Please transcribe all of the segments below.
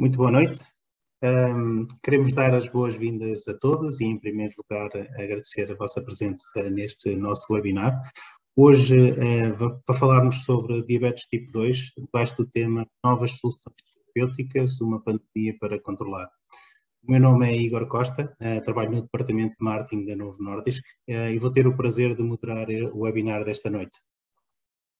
Muito boa noite. Queremos dar as boas-vindas a todos e, em primeiro lugar, agradecer a vossa presença neste nosso webinar. Hoje, para falarmos sobre diabetes tipo 2, debaixo do tema Novas Soluções Terapêuticas, uma pandemia para controlar. O meu nome é Igor Costa, trabalho no Departamento de Marketing da Novo Nordisk e vou ter o prazer de moderar o webinar desta noite.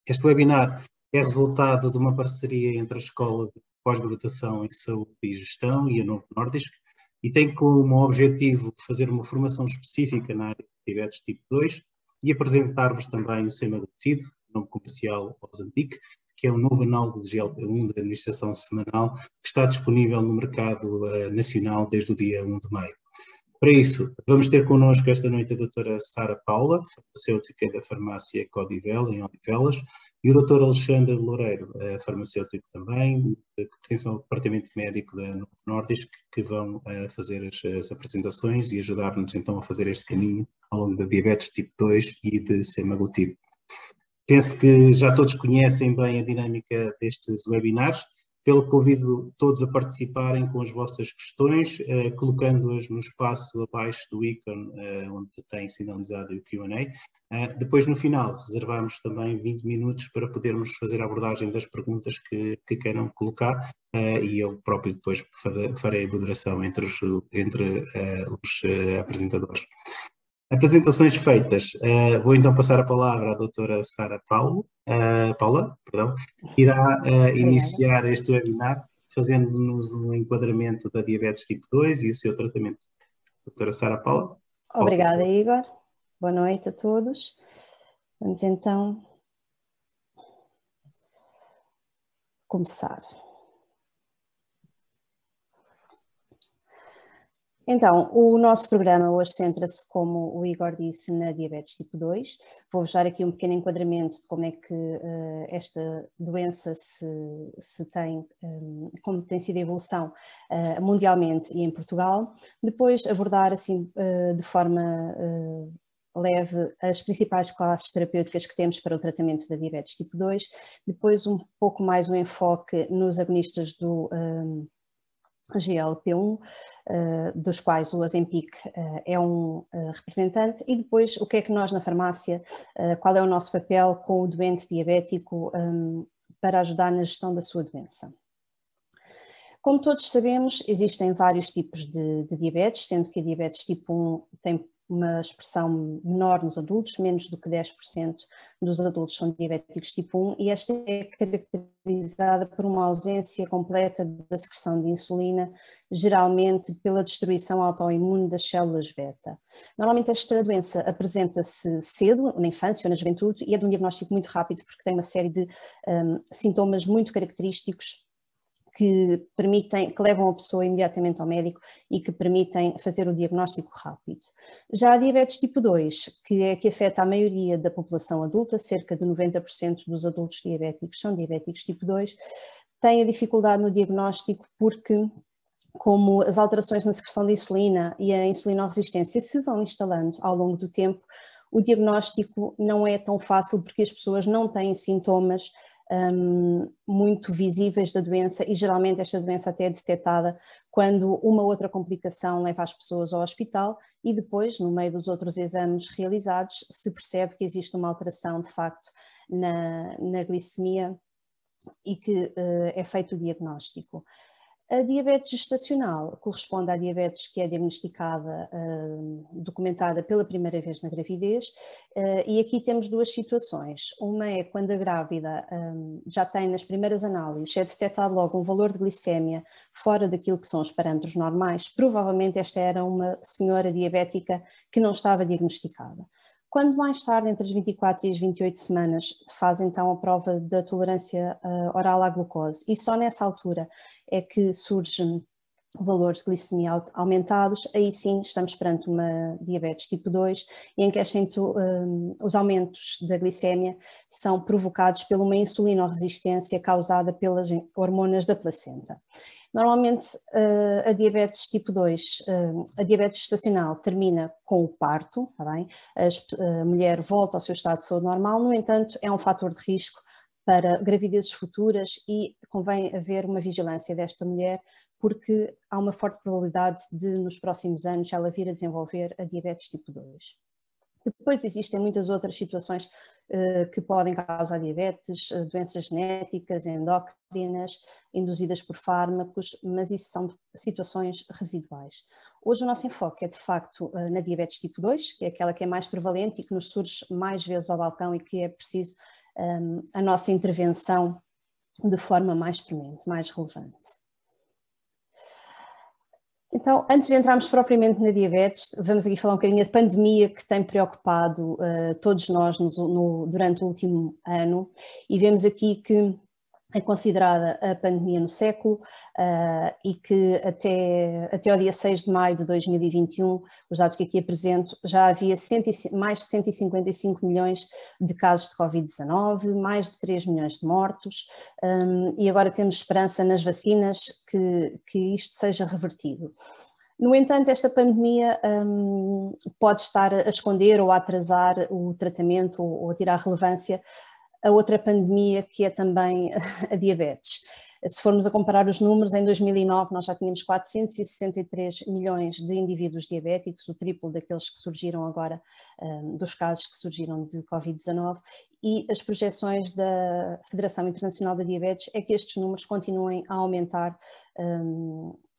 Este webinar é resultado de uma parceria entre a Escola de Pós-Graduação em Saúde e Gestão e a Novo Nordisk e tem como objetivo fazer uma formação específica na área de diabetes tipo 2 e apresentar-vos também o semaglutide, nome comercial Ozempic, que é um novo análogo de GLP-1 de administração semanal que está disponível no mercado nacional desde o dia 1 de maio. Para isso, vamos ter connosco esta noite a doutora Sara Paula, farmacêutica da farmácia Codivela, em Odivelas, e o doutor Alexandre Loureiro, farmacêutico também, que pertence ao departamento médico da Novo Nordisk, que vão fazer as apresentações e ajudar-nos então a fazer este caminho ao longo da diabetes tipo 2 e de semaglutide. Penso que já todos conhecem bem a dinâmica destes webinars, pelo que convido todos a participarem com as vossas questões, colocando-as no espaço abaixo do ícone onde tem sinalizado o Q&A. Depois, no final, reservamos também 20 minutos para podermos fazer a abordagem das perguntas que queiram colocar e eu próprio depois farei a moderação entre os apresentadores. Apresentações feitas, vou então passar a palavra à doutora Sara Paula, que irá iniciar este webinar fazendo-nos um enquadramento da diabetes tipo 2 e o seu tratamento. Doutora Sara Paula. Obrigada, Igor. Boa noite a todos. Vamos então começar. Então, o nosso programa hoje centra-se, como o Igor disse, na diabetes tipo 2. Vou-vos dar aqui um pequeno enquadramento de como é que esta doença se tem, como tem sido a evolução mundialmente e em Portugal. Depois abordar assim de forma leve as principais classes terapêuticas que temos para o tratamento da diabetes tipo 2. Depois um pouco mais um enfoque nos agonistas do GLP-1, dos quais o Ozempic é um representante, e depois o que é que nós na farmácia, qual é o nosso papel com o doente diabético para ajudar na gestão da sua doença. Como todos sabemos, existem vários tipos de diabetes, sendo que a diabetes tipo 1 tem uma expressão menor nos adultos, menos do que 10% dos adultos são diabéticos tipo 1, e esta é caracterizada por uma ausência completa da secreção de insulina, geralmente pela destruição autoimune das células beta. Normalmente esta doença apresenta-se cedo, na infância ou na juventude, e é de um diagnóstico muito rápido porque tem uma série de sintomas muito característicos que levam a pessoa imediatamente ao médico e que permitem fazer o diagnóstico rápido. Já a diabetes tipo 2, que afeta a maioria da população adulta, cerca de 90% dos adultos diabéticos são diabéticos tipo 2, tem a dificuldade no diagnóstico porque, como as alterações na secreção de insulina e a insulinoresistência se vão instalando ao longo do tempo, o diagnóstico não é tão fácil porque as pessoas não têm sintomas muito visíveis da doença e geralmente esta doença até é detectada quando uma outra complicação leva as pessoas ao hospital e depois, no meio dos outros exames realizados, se percebe que existe uma alteração de facto na glicemia e que é feito o diagnóstico. A diabetes gestacional corresponde à diabetes que é diagnosticada, documentada pela primeira vez na gravidez, e aqui temos duas situações. Uma é quando a grávida já tem nas primeiras análises, é detectado logo um valor de glicémia fora daquilo que são os parâmetros normais, provavelmente esta era uma senhora diabética que não estava diagnosticada. Quando mais tarde, entre as 24 e as 28 semanas, faz então a prova da tolerância oral à glucose e só nessa altura é que surgem valores de glicemia aumentados, aí sim estamos perante uma diabetes tipo 2 em que os aumentos da glicemia são provocados por uma insulinoresistência causada pelas hormonas da placenta. Normalmente a diabetes tipo 2, a diabetes gestacional termina com o parto, tá bem? A mulher volta ao seu estado de saúde normal, no entanto é um fator de risco para gravidezes futuras e convém haver uma vigilância desta mulher, porque há uma forte probabilidade de, nos próximos anos, ela vir a desenvolver a diabetes tipo 2. Depois existem muitas outras situações que podem causar diabetes, doenças genéticas, endócrinas, induzidas por fármacos, mas isso são situações residuais. Hoje o nosso enfoque é de facto na diabetes tipo 2, que é aquela que é mais prevalente e que nos surge mais vezes ao balcão e que é preciso a nossa intervenção de forma mais premente, mais relevante. Então, antes de entrarmos propriamente na diabetes, vamos aqui falar um bocadinho da pandemia que tem preocupado todos nós durante o último ano, e vemos aqui que é considerada a pandemia no século e que até ao dia 6 de maio de 2021, os dados que aqui apresento, já havia mais de 155 milhões de casos de Covid-19, mais de 3 milhões de mortos, e agora temos esperança nas vacinas que isto seja revertido. No entanto, esta pandemia pode estar a esconder ou a atrasar o tratamento ou a tirar relevância a outra pandemia, que é também a diabetes. Se formos a comparar os números, em 2009 nós já tínhamos 463 milhões de indivíduos diabéticos, o triplo daqueles que surgiram agora, dos casos que surgiram de Covid-19, e as projeções da Federação Internacional da Diabetes é que estes números continuem a aumentar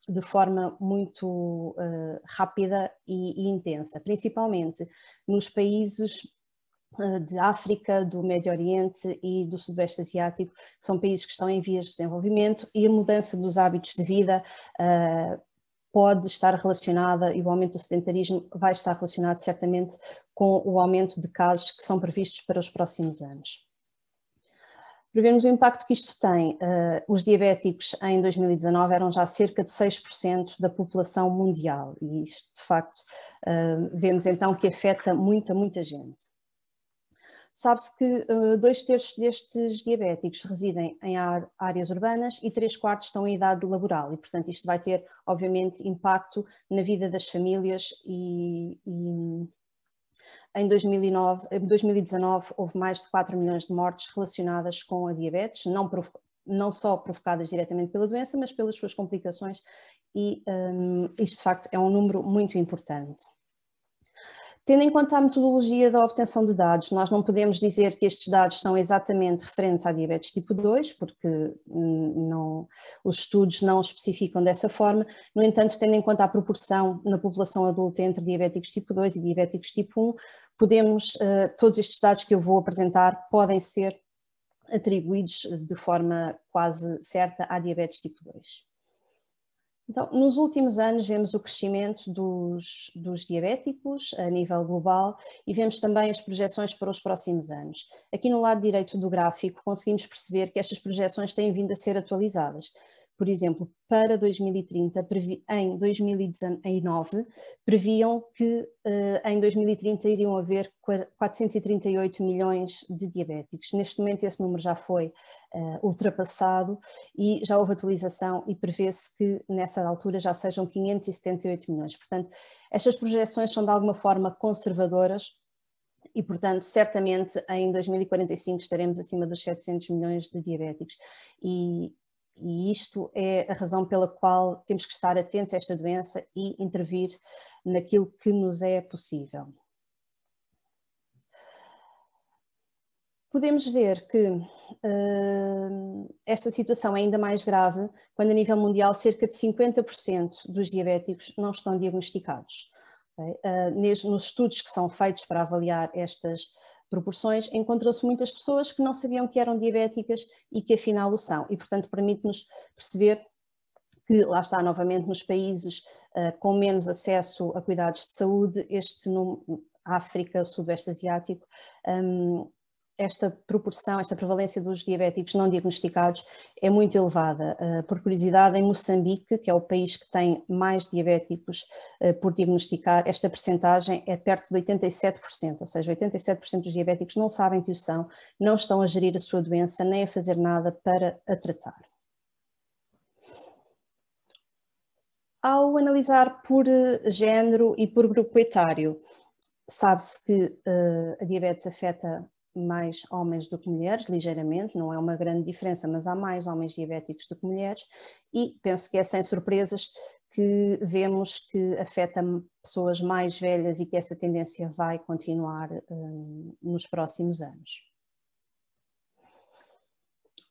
de forma muito rápida e intensa, principalmente nos países de África, do Médio Oriente e do Sudeste Asiático, que são países que estão em vias de desenvolvimento, e a mudança dos hábitos de vida pode estar relacionada, e o aumento do sedentarismo vai estar relacionado certamente com o aumento de casos que são previstos para os próximos anos. Para vermos o impacto que isto tem, os diabéticos em 2019 eram já cerca de 6% da população mundial, e isto de facto vemos então que afeta muita gente. Sabe-se que 2/3 destes diabéticos residem em áreas urbanas e 3/4 estão em idade laboral, e portanto isto vai ter obviamente impacto na vida das famílias e em 2019 houve mais de 4 milhões de mortes relacionadas com a diabetes, não só provocadas diretamente pela doença, mas pelas suas complicações, e isto de facto é um número muito importante. Tendo em conta a metodologia da obtenção de dados, nós não podemos dizer que estes dados são exatamente referentes à diabetes tipo 2, porque os estudos não especificam dessa forma. No entanto, tendo em conta a proporção na população adulta entre diabéticos tipo 2 e diabéticos tipo 1, todos estes dados que eu vou apresentar podem ser atribuídos de forma quase certa à diabetes tipo 2. Então, nos últimos anos vemos o crescimento dos diabéticos a nível global e vemos também as projeções para os próximos anos. Aqui no lado direito do gráfico conseguimos perceber que estas projeções têm vindo a ser atualizadas. Por exemplo, para 2030, em 2019, previam que em 2030 iriam haver 438 milhões de diabéticos. Neste momento esse número já foi ultrapassado e já houve atualização e prevê-se que nessa altura já sejam 578 milhões. Portanto, estas projeções são de alguma forma conservadoras e, portanto, certamente em 2045 estaremos acima dos 700 milhões de diabéticos. E isto é a razão pela qual temos que estar atentos a esta doença e intervir naquilo que nos é possível. Podemos ver que esta situação é ainda mais grave quando a nível mundial cerca de 50% dos diabéticos não estão diagnosticados. Okay? Nos estudos que são feitos para avaliar estas proporções, encontram-se muitas pessoas que não sabiam que eram diabéticas e que afinal o são, e portanto permite-nos perceber que, lá está, novamente nos países com menos acesso a cuidados de saúde, África, Sudeste Asiático, esta proporção, esta prevalência dos diabéticos não diagnosticados é muito elevada. Por curiosidade, em Moçambique, que é o país que tem mais diabéticos por diagnosticar, esta percentagem é perto de 87%, ou seja, 87% dos diabéticos não sabem que o são, não estão a gerir a sua doença, nem a fazer nada para a tratar. Ao analisar por género e por grupo etário, sabe-se que a diabetes afeta mais homens do que mulheres, ligeiramente, não é uma grande diferença, mas há mais homens diabéticos do que mulheres, e penso que é sem surpresas que vemos que afeta pessoas mais velhas e que essa tendência vai continuar nos próximos anos.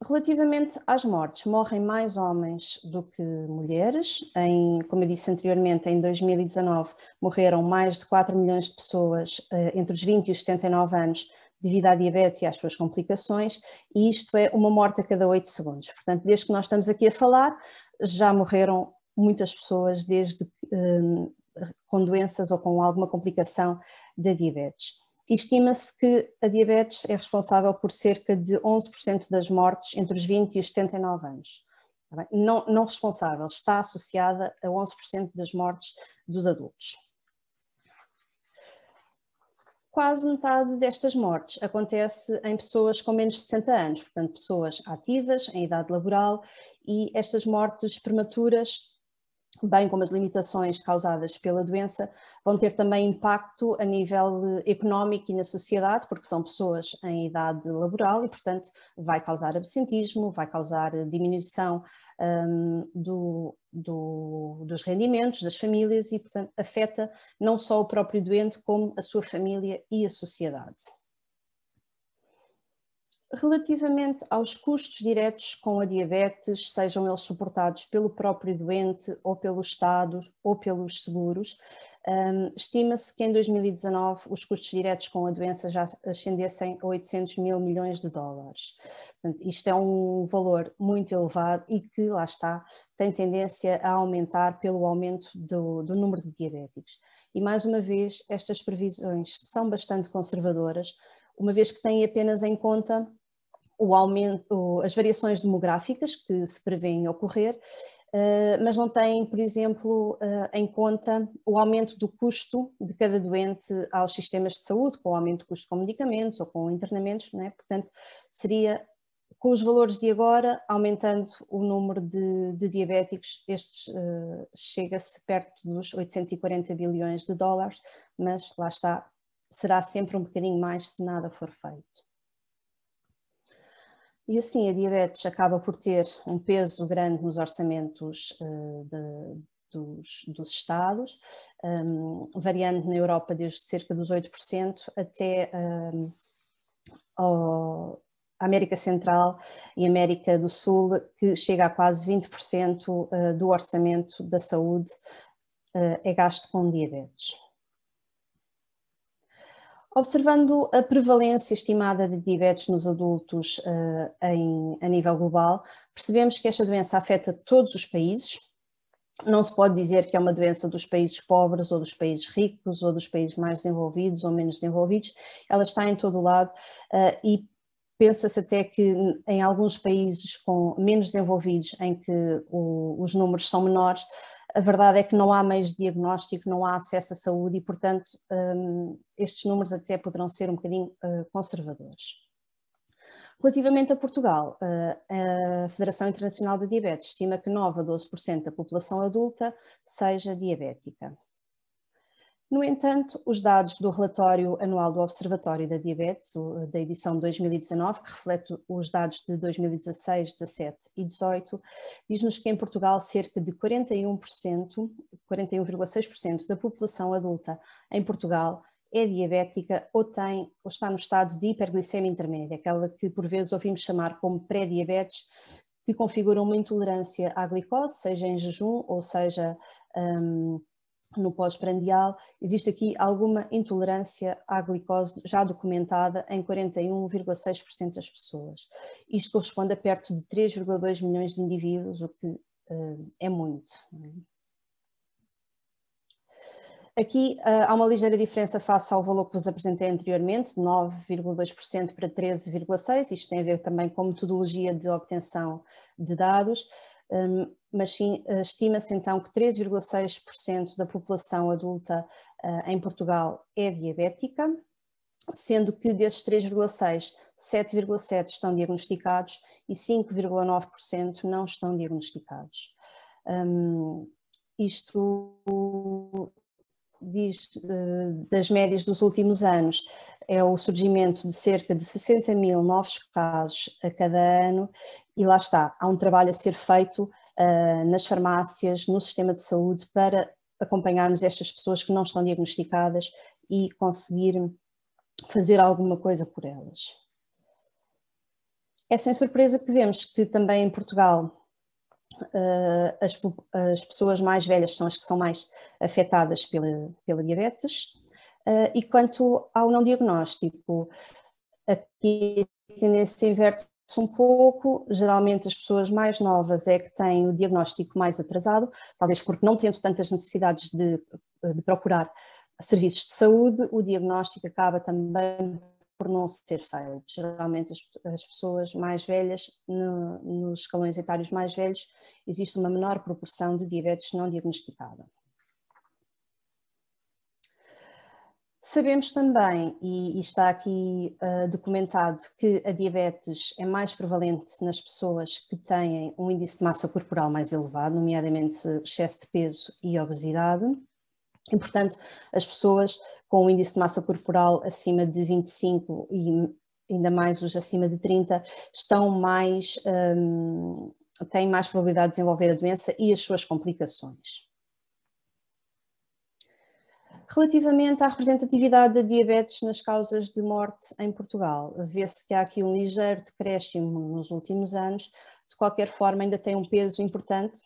Relativamente às mortes, morrem mais homens do que mulheres. Como eu disse anteriormente, em 2019 morreram mais de 4 milhões de pessoas entre os 20 e os 79 anos devido à diabetes e às suas complicações, e isto é uma morte a cada 8 segundos. Portanto, desde que nós estamos aqui a falar, já morreram muitas pessoas com doenças ou com alguma complicação da diabetes. Estima-se que a diabetes é responsável por cerca de 11% das mortes entre os 20 e os 79 anos. Não responsável, está associada a 11% das mortes dos adultos. Quase metade destas mortes acontece em pessoas com menos de 60 anos, portanto pessoas ativas, em idade laboral, e estas mortes prematuras, bem como as limitações causadas pela doença, vão ter também impacto a nível económico e na sociedade, porque são pessoas em idade laboral e, portanto, vai causar absentismo, vai causar diminuição dos rendimentos das famílias e, portanto, afeta não só o próprio doente, como a sua família e a sociedade. Relativamente aos custos diretos com a diabetes, sejam eles suportados pelo próprio doente ou pelo Estado ou pelos seguros, estima-se que em 2019 os custos diretos com a doença já ascendessem a 800 mil milhões de dólares. Portanto, isto é um valor muito elevado e que, lá está, tem tendência a aumentar pelo aumento do número de diabéticos. E mais uma vez, estas previsões são bastante conservadoras, uma vez que têm apenas em conta o aumento, as variações demográficas que se prevêem ocorrer, mas não têm, por exemplo, em conta o aumento do custo de cada doente aos sistemas de saúde, com o aumento do custo com medicamentos ou com internamentos, não é? Portanto, seria com os valores de agora, aumentando o número de diabéticos, chega-se perto dos 840 bilhões de dólares, mas lá está, será sempre um bocadinho mais se nada for feito. E assim a diabetes acaba por ter um peso grande nos orçamentos dos Estados, variando na Europa desde cerca dos 8% até a América Central e América do Sul, que chega a quase 20% do orçamento da saúde é gasto com diabetes. Observando a prevalência estimada de diabetes nos adultos a nível global, percebemos que esta doença afeta todos os países. Não se pode dizer que é uma doença dos países pobres ou dos países ricos ou dos países mais desenvolvidos ou menos desenvolvidos. Ela está em todo o lado e pensa-se até que em alguns países com menos desenvolvidos, em que os números são menores, a verdade é que não há meios de diagnóstico, não há acesso à saúde e, portanto, estes números até poderão ser um bocadinho conservadores. Relativamente a Portugal, a Federação Internacional de Diabetes estima que 9 a 12% da população adulta seja diabética. No entanto, os dados do relatório anual do Observatório da Diabetes, da edição 2019, que reflete os dados de 2016, 17 e 18, diz-nos que em Portugal cerca de 41,6% da população adulta em Portugal é diabética ou está no estado de hiperglicemia intermédia, aquela que por vezes ouvimos chamar como pré-diabetes, que configura uma intolerância à glicose, seja em jejum ou seja no pós-prandial. Existe aqui alguma intolerância à glicose já documentada em 41,6% das pessoas. Isto corresponde a perto de 3,2 milhões de indivíduos, o que é muito. Aqui há uma ligeira diferença face ao valor que vos apresentei anteriormente, de 9,2% para 13,6%. Isto tem a ver também com metodologia de obtenção de dados. Mas sim, estima-se então que 13,6% da população adulta em Portugal é diabética, sendo que desses 3,6%, 7,7% estão diagnosticados e 5,9% não estão diagnosticados. Isto das médias dos últimos anos é o surgimento de cerca de 60.000 novos casos a cada ano, e lá está, há um trabalho a ser feito nas farmácias, no sistema de saúde, para acompanharmos estas pessoas que não estão diagnosticadas e conseguir fazer alguma coisa por elas. É sem surpresa que vemos que também em Portugal as pessoas mais velhas são as que são mais afetadas pela diabetes, e quanto ao não diagnóstico, aqui a tendência inverte-se um pouco. Geralmente as pessoas mais novas é que têm o diagnóstico mais atrasado, talvez porque não tendo tantas necessidades de procurar serviços de saúde, o diagnóstico acaba também por não ser feito. Geralmente as pessoas mais velhas, nos escalões etários mais velhos, existe uma menor proporção de diabetes não diagnosticada. Sabemos também, e está aqui documentado, que a diabetes é mais prevalente nas pessoas que têm um índice de massa corporal mais elevado, nomeadamente excesso de peso e obesidade. E, portanto, as pessoas com um índice de massa corporal acima de 25 e ainda mais os acima de 30 têm mais probabilidade de desenvolver a doença e as suas complicações. Relativamente à representatividade da diabetes nas causas de morte em Portugal, vê-se que há aqui um ligeiro decréscimo nos últimos anos. De qualquer forma, ainda tem um peso importante.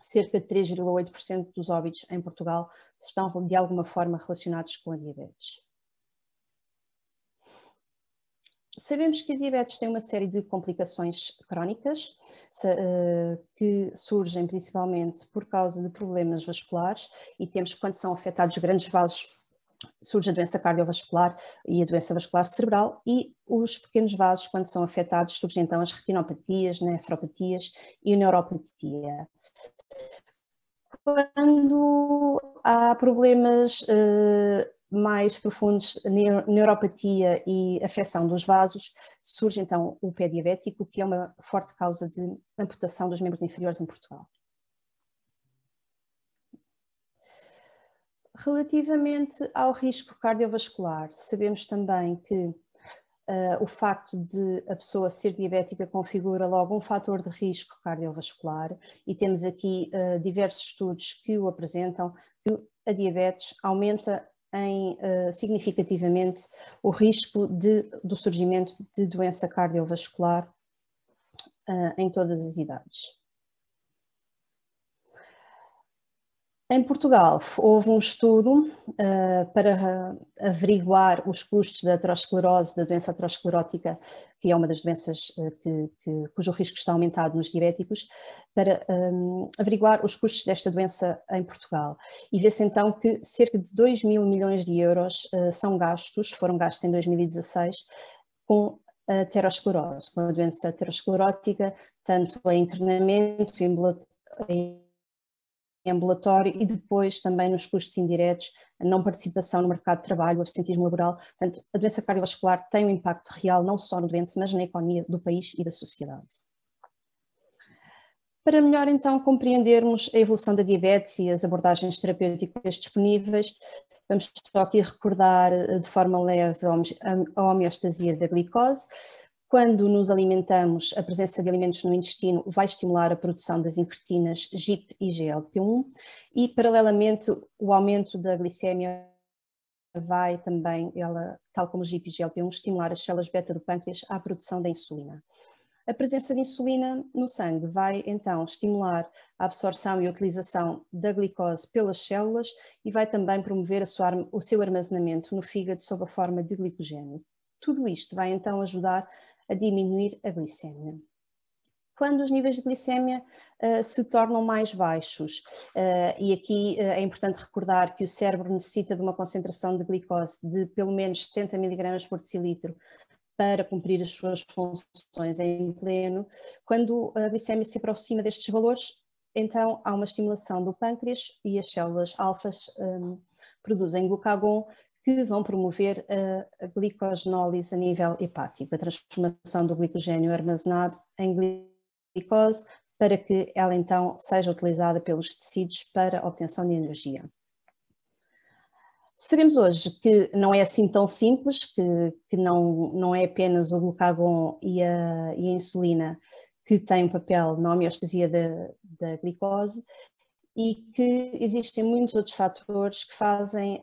Cerca de 3,8% dos óbitos em Portugal estão de alguma forma relacionados com a diabetes. Sabemos que a diabetes tem uma série de complicações crónicas que surgem principalmente por causa de problemas vasculares, e temos que, quando são afetados grandes vasos, surge a doença cardiovascular e a doença vascular cerebral, e os pequenos vasos, quando são afetados, surgem então as retinopatias, nefropatias e a neuropatia. Quando há problemas mais profundos, neuropatia e afecção dos vasos, surge então o pé diabético, que é uma forte causa de amputação dos membros inferiores em Portugal. Relativamente ao risco cardiovascular, sabemos também que o facto de a pessoa ser diabética configura logo um fator de risco cardiovascular, e temos aqui diversos estudos que o apresentam, que a diabetes aumenta significativamente o risco do surgimento de doença cardiovascular em todas as idades. Em Portugal, houve um estudo para averiguar os custos da aterosclerose, da doença aterosclerótica, que é uma das doenças cujo risco está aumentado nos diabéticos, para averiguar os custos desta doença em Portugal. E vê-se então que cerca de 2 mil milhões de euros foram gastos em 2016 com a aterosclerose, com a doença aterosclerótica, tanto em internamento, em ambulatório, e depois também nos custos indiretos, a não participação no mercado de trabalho, o absentismo laboral. Portanto, a doença cardiovascular tem um impacto real não só no doente, mas na economia do país e da sociedade. Para melhor então compreendermos a evolução da diabetes e as abordagens terapêuticas disponíveis, vamos só aqui recordar de forma leve a homeostasia da glicose. Quando nos alimentamos, a presença de alimentos no intestino vai estimular a produção das incretinas GIP e GLP-1, e paralelamente o aumento da glicémia vai também, tal como o GIP e GLP-1, estimular as células beta do pâncreas à produção da insulina. A presença de insulina no sangue vai então estimular a absorção e a utilização da glicose pelas células, e vai também promover o seu armazenamento no fígado sob a forma de glicogênio. Tudo isto vai então ajudar a diminuir a glicémia. Quando os níveis de glicémia se tornam mais baixos, e aqui é importante recordar que o cérebro necessita de uma concentração de glicose de pelo menos 70 mg por decilitro para cumprir as suas funções em pleno. Quando a glicémia se aproxima destes valores, então há uma estimulação do pâncreas, e as células alfas produzem glucagon, que vão promover a glicogenólise a nível hepático, a transformação do glicogênio armazenado em glicose, para que ela então seja utilizada pelos tecidos para a obtenção de energia. Sabemos hoje que não é assim tão simples, que não é apenas o glucagon e a insulina que têm um papel na homeostasia da glicose, e que existem muitos outros fatores que fazem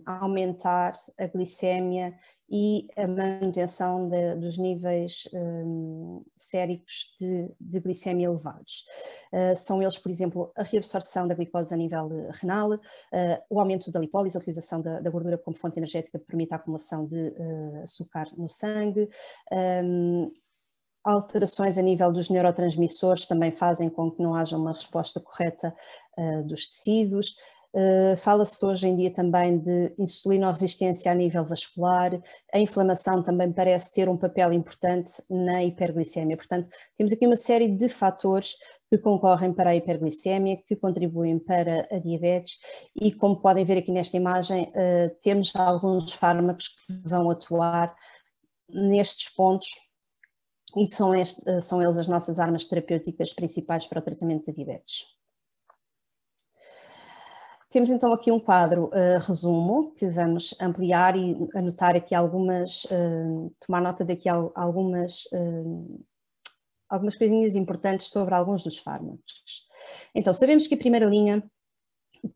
aumentar a glicémia e a manutenção dos níveis séricos de glicémia elevados. São eles, por exemplo, a reabsorção da glicose a nível renal, o aumento da lipólise, a utilização da gordura como fonte energética que permite a acumulação de açúcar no sangue, alterações a nível dos neurotransmissores também fazem com que não haja uma resposta correta dos tecidos. Fala-se hoje em dia também de insulinoresistência a nível vascular, a inflamação também parece ter um papel importante na hiperglicemia. Portanto, temos aqui uma série de fatores que concorrem para a hiperglicemia, que contribuem para a diabetes e, como podem ver aqui nesta imagem, temos alguns fármacos que vão atuar nestes pontos e são eles as nossas armas terapêuticas principais para o tratamento da diabetes. Temos então aqui um quadro resumo que vamos ampliar e anotar aqui algumas, tomar nota daqui algumas coisinhas importantes sobre alguns dos fármacos. Então, sabemos que a primeira linha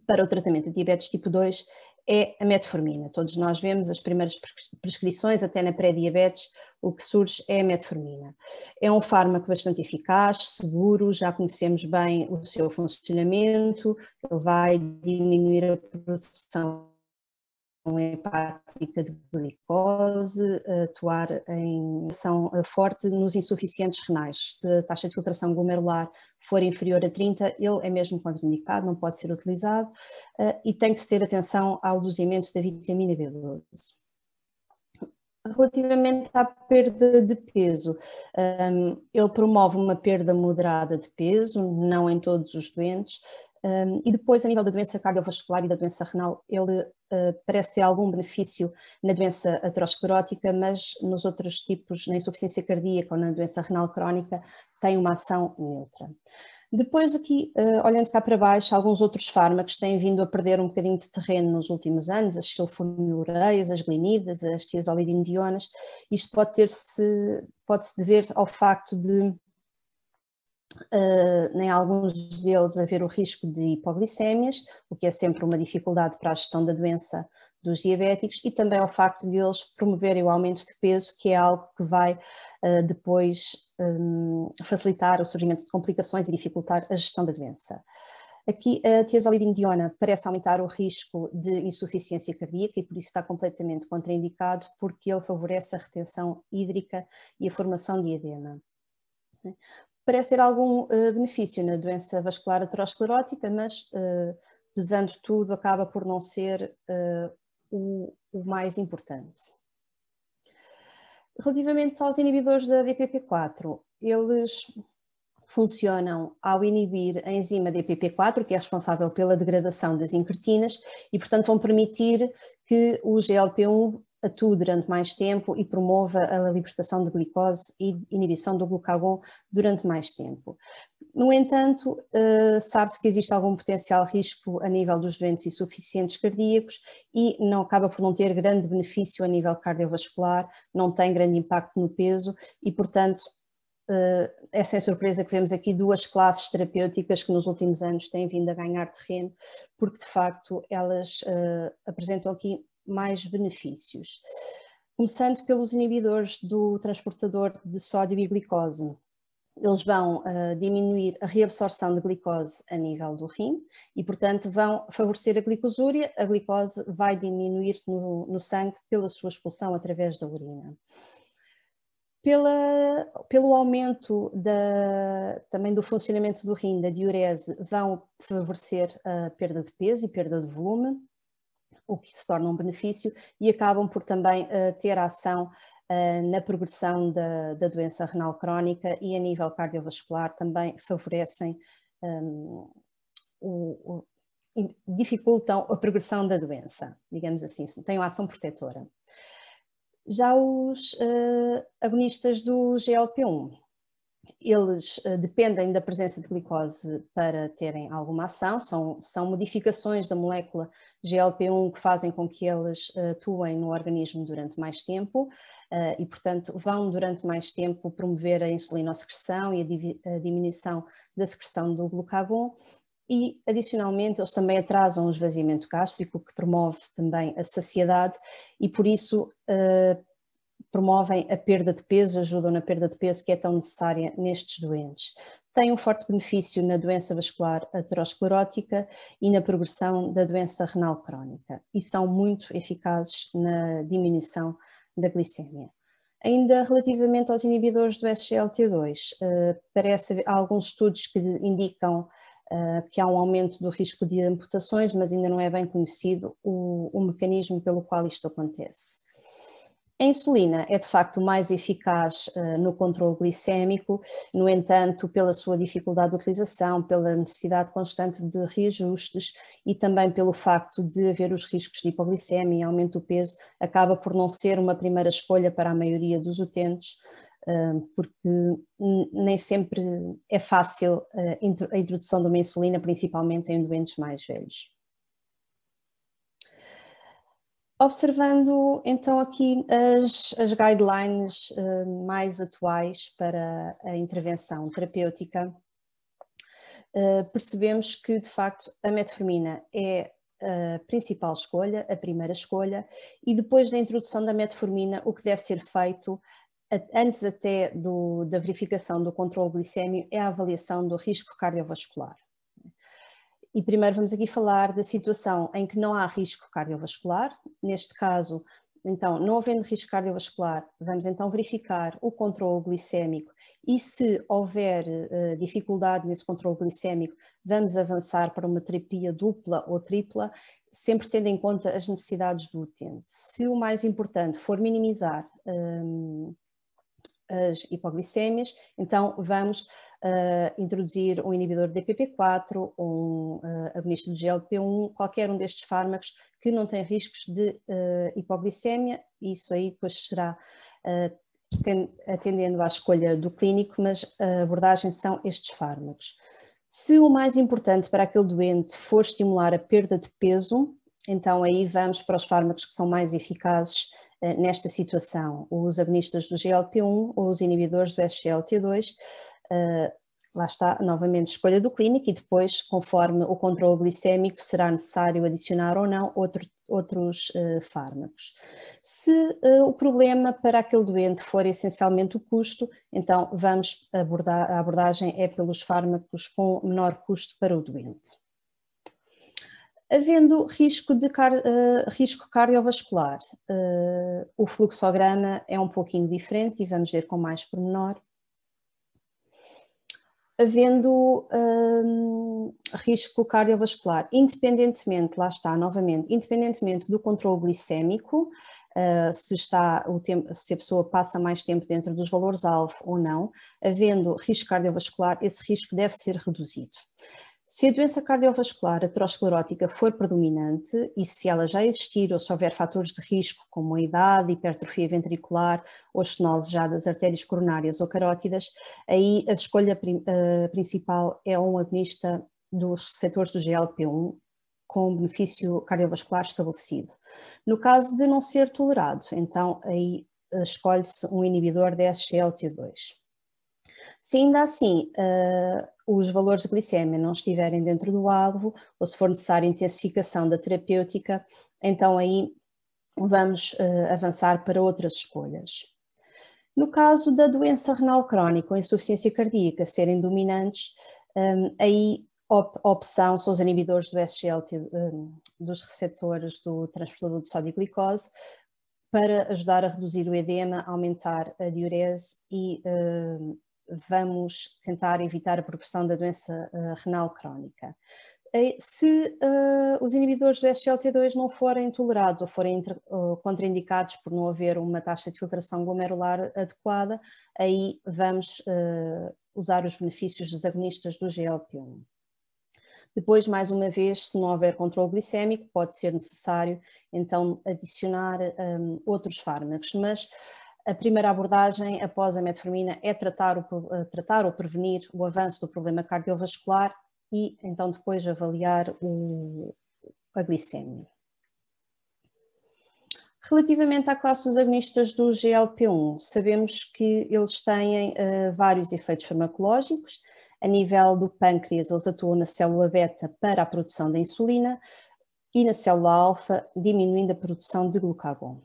para o tratamento de diabetes tipo 2 é a metformina. Todos nós vemos as primeiras prescrições, até na pré-diabetes, o que surge é a metformina. É um fármaco bastante eficaz, seguro, já conhecemos bem o seu funcionamento, ele vai diminuir a produção hepática de glicose, atuar em ação forte nos insuficientes renais. Se a taxa de filtração glomerular for inferior a 30, ele é mesmo contraindicado, não pode ser utilizado, e tem que se ter atenção ao dosamento da vitamina B12. Relativamente à perda de peso, ele promove uma perda moderada de peso, não em todos os doentes, e depois, a nível da doença cardiovascular e da doença renal, ele parece ter algum benefício na doença aterosclerótica, mas nos outros tipos, na insuficiência cardíaca ou na doença renal crónica, tem uma ação neutra. Depois aqui, olhando cá para baixo, alguns outros fármacos têm vindo a perder um bocadinho de terreno nos últimos anos, as sulfonilureias, as glinidas, as tiazolidinedionas. Isto pode-se dever ao facto de em alguns deles haver o risco de hipoglicémias, o que é sempre uma dificuldade para a gestão da doença dos diabéticos, e também ao facto de eles promoverem o aumento de peso, que é algo que vai depois facilitar o surgimento de complicações e dificultar a gestão da doença. Aqui a tiazolidinediona parece aumentar o risco de insuficiência cardíaca e por isso está completamente contraindicado, porque ele favorece a retenção hídrica e a formação de edema. Parece ter algum benefício na doença vascular aterosclerótica, mas pesando tudo acaba por não ser o mais importante. Relativamente aos inibidores da DPP-4, eles funcionam ao inibir a enzima DPP-4, que é responsável pela degradação das incretinas, e portanto vão permitir que o GLP-1 atue durante mais tempo e promova a libertação de glicose e inibição do glucagon durante mais tempo. No entanto, sabe-se que existe algum potencial risco a nível dos doentes insuficientes cardíacos e não acaba por não ter grande benefício a nível cardiovascular, não tem grande impacto no peso e, portanto, é sem surpresa que vemos aqui duas classes terapêuticas que nos últimos anos têm vindo a ganhar terreno, porque de facto elas apresentam aqui mais benefícios. Começando pelos inibidores do transportador de sódio e glicose. Eles vão diminuir a reabsorção de glicose a nível do rim e, portanto, vão favorecer a glicosúria. A glicose vai diminuir no sangue pela sua expulsão através da urina. Pelo aumento também do funcionamento do rim, da diurese, vão favorecer a perda de peso e perda de volume, o que se torna um benefício, e acabam por também ter ação na progressão da doença renal crónica e a nível cardiovascular também favorecem, dificultam a progressão da doença, digamos assim, têm uma ação protetora. Já os agonistas do GLP-1 eles dependem da presença de glicose para terem alguma ação, são modificações da molécula GLP-1 que fazem com que eles atuem no organismo durante mais tempo e, portanto, vão durante mais tempo promover a insulinosecreção e a diminuição da secreção do glucagon. E, adicionalmente, eles também atrasam o esvaziamento gástrico, que promove também a saciedade e, por isso, promovem a perda de peso, ajudam na perda de peso que é tão necessária nestes doentes. Tem um forte benefício na doença vascular aterosclerótica e na progressão da doença renal crónica e são muito eficazes na diminuição da glicemia. Ainda relativamente aos inibidores do SGLT2, há alguns estudos que indicam que há um aumento do risco de amputações, mas ainda não é bem conhecido o mecanismo pelo qual isto acontece. A insulina é de facto mais eficaz no controle glicémico, no entanto, pela sua dificuldade de utilização, pela necessidade constante de reajustes e também pelo facto de haver os riscos de hipoglicemia e aumento do peso, acaba por não ser uma primeira escolha para a maioria dos utentes, porque nem sempre é fácil a introdução de uma insulina, principalmente em doentes mais velhos. Observando então aqui as guidelines mais atuais para a intervenção terapêutica, percebemos que de facto a metformina é a principal escolha, a primeira escolha, e depois da introdução da metformina o que deve ser feito, antes até da verificação do controle glicémico, é a avaliação do risco cardiovascular. E primeiro vamos aqui falar da situação em que não há risco cardiovascular. Neste caso, então, não havendo risco cardiovascular, vamos então verificar o controle glicémico e se houver dificuldade nesse controle glicémico, vamos avançar para uma terapia dupla ou tripla, sempre tendo em conta as necessidades do utente. Se o mais importante for minimizar as hipoglicémias, então vamos introduzir um inibidor de DPP4 ou um agonista do GLP-1, qualquer um destes fármacos que não tem riscos de hipoglicemia. Isso aí depois será atendendo à escolha do clínico, mas a abordagem são estes fármacos. Se o mais importante para aquele doente for estimular a perda de peso, então aí vamos para os fármacos que são mais eficazes nesta situação, os agonistas do GLP-1 ou os inibidores do SGLT2, lá está, novamente, escolha do clínico e depois, conforme o controle glicémico, será necessário adicionar ou não outros fármacos. Se o problema para aquele doente for essencialmente o custo, então a abordagem é pelos fármacos com menor custo para o doente. Havendo risco cardiovascular, o fluxograma é um pouquinho diferente e vamos ver com mais pormenor. Havendo risco cardiovascular, independentemente, lá está, novamente, independentemente do controle glicémico, se a pessoa passa mais tempo dentro dos valores-alvo ou não, havendo risco cardiovascular, esse risco deve ser reduzido. Se a doença cardiovascular aterosclerótica for predominante e se ela já existir ou se houver fatores de risco como a idade, hipertrofia ventricular ou estenose já das artérias coronárias ou carótidas, aí a escolha principal é um agonista dos receptores do GLP-1 com benefício cardiovascular estabelecido. No caso de não ser tolerado, então aí escolhe-se um inibidor de SGLT2. Se ainda assim os valores de glicemia não estiverem dentro do alvo ou se for necessária intensificação da terapêutica, então aí vamos avançar para outras escolhas. No caso da doença renal crónica ou insuficiência cardíaca serem dominantes, aí a opção são os inibidores do SGLT, dos receptores do transportador de sódio e glicose, para ajudar a reduzir o edema, aumentar a diurese e vamos tentar evitar a progressão da doença renal crónica. Se os inibidores do SGLT2 não forem tolerados ou forem contraindicados por não haver uma taxa de filtração glomerular adequada, aí vamos usar os benefícios dos agonistas do GLP-1. Depois, mais uma vez, se não houver controle glicémico, pode ser necessário então adicionar outros fármacos, mas A primeira abordagem após a metformina é tratar ou prevenir o avanço do problema cardiovascular e então depois avaliar a glicemia. Relativamente à classe dos agonistas do GLP-1, sabemos que eles têm vários efeitos farmacológicos. A nível do pâncreas, eles atuam na célula beta para a produção da insulina e na célula alfa, diminuindo a produção de glucagon.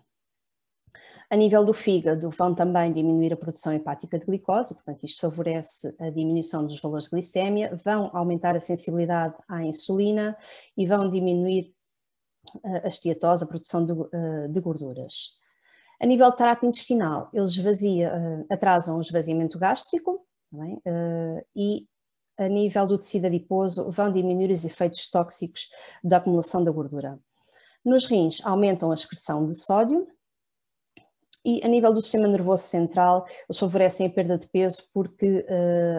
A nível do fígado, vão também diminuir a produção hepática de glicose, portanto isto favorece a diminuição dos valores de glicémia, vão aumentar a sensibilidade à insulina e vão diminuir a esteatose, a produção de gorduras. A nível do trato intestinal, eles atrasam o esvaziamento gástrico, e a nível do tecido adiposo vão diminuir os efeitos tóxicos da acumulação da gordura. Nos rins, aumentam a excreção de sódio e a nível do sistema nervoso central, eles favorecem a perda de peso porque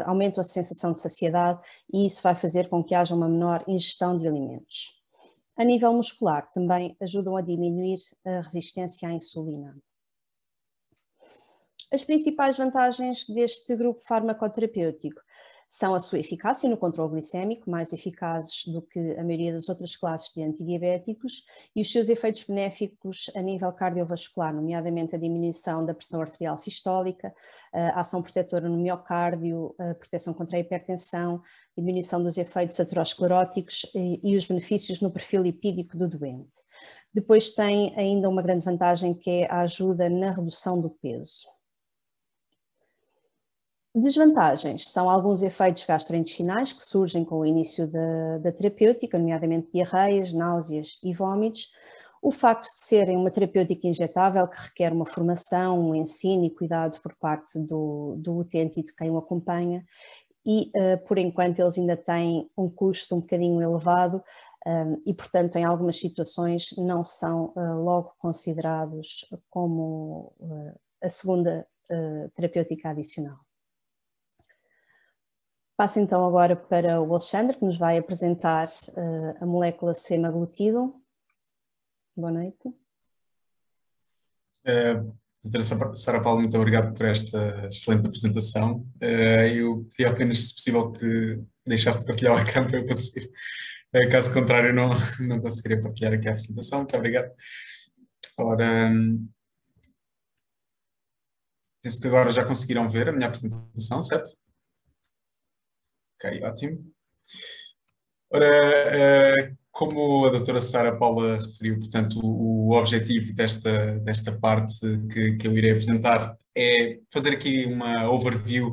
aumentam a sensação de saciedade e isso vai fazer com que haja uma menor ingestão de alimentos. A nível muscular, também ajudam a diminuir a resistência à insulina. As principais vantagens deste grupo farmacoterapêutico são a sua eficácia no controle glicémico, mais eficazes do que a maioria das outras classes de antidiabéticos, e os seus efeitos benéficos a nível cardiovascular, nomeadamente a diminuição da pressão arterial sistólica, a ação protetora no miocárdio, a proteção contra a hipertensão, diminuição dos efeitos ateroscleróticos e os benefícios no perfil lipídico do doente. Depois tem ainda uma grande vantagem que é a ajuda na redução do peso. Desvantagens são alguns efeitos gastrointestinais que surgem com o início da terapêutica, nomeadamente diarreias, náuseas e vômitos. O facto de serem uma terapêutica injetável que requer uma formação, um ensino e cuidado por parte do utente e de quem o acompanha e, por enquanto, eles ainda têm um custo um bocadinho elevado e, portanto, em algumas situações não são logo considerados como a segunda terapêutica adicional. Passo então agora para o Alexandre, que nos vai apresentar a molécula semaglutidum. Boa noite. Doutora Sara Paula, muito obrigado por esta excelente apresentação. Eu pedi apenas, se possível, que deixasse de partilhar o ecrã para eu conseguir. Caso contrário, não conseguiria partilhar aqui a apresentação. Muito obrigado. Ora, penso que agora já conseguiram ver a minha apresentação, certo? Ok, ótimo. Ora, como a doutora Sara Paula referiu, portanto, o objetivo desta parte que eu irei apresentar é fazer aqui uma overview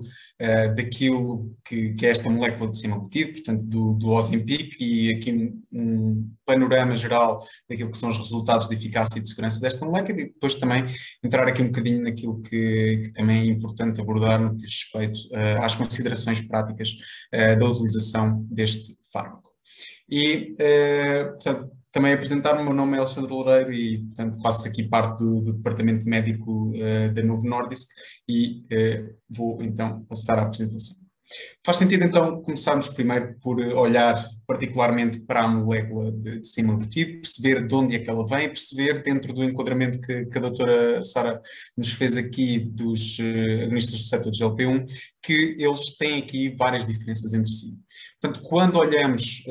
daquilo que é esta molécula de semaglutide, portanto, do Ozempic, e aqui um panorama geral daquilo que são os resultados de eficácia e de segurança desta molécula, e depois também entrar aqui um bocadinho naquilo que também é importante abordar no que diz respeito às considerações práticas da utilização deste fármaco. E, portanto, também apresentar-me, o meu nome é Alexandre Loureiro e, portanto, faço aqui parte do departamento médico da Novo Nordisk e vou então passar à apresentação. Faz sentido então começarmos primeiro por olhar particularmente para a molécula de semaglutide, perceber de onde é que ela vem, perceber dentro do enquadramento que a doutora Sara nos fez aqui dos agonistas do receptor de GLP-1, que eles têm aqui várias diferenças entre si. Portanto, quando olhamos